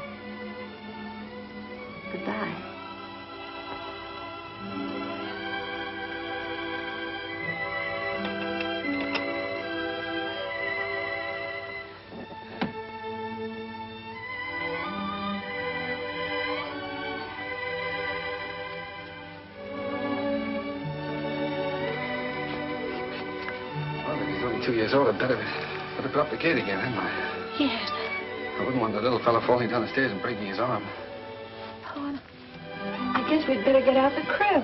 Goodbye. Well, if he's only 2 years old, I'd better go up the gate again, hadn't I? Yes. I wouldn't want the little fellow falling down the stairs and breaking his arm. Oh, I guess we'd better get out the crib.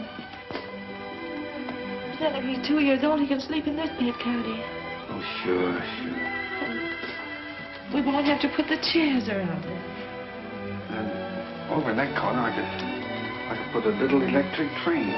Then if he's 2 years old, he can sleep in this bed, Cody. Oh, sure. We won't have to put the chairs around it. And over in that corner, I could put a little electric train.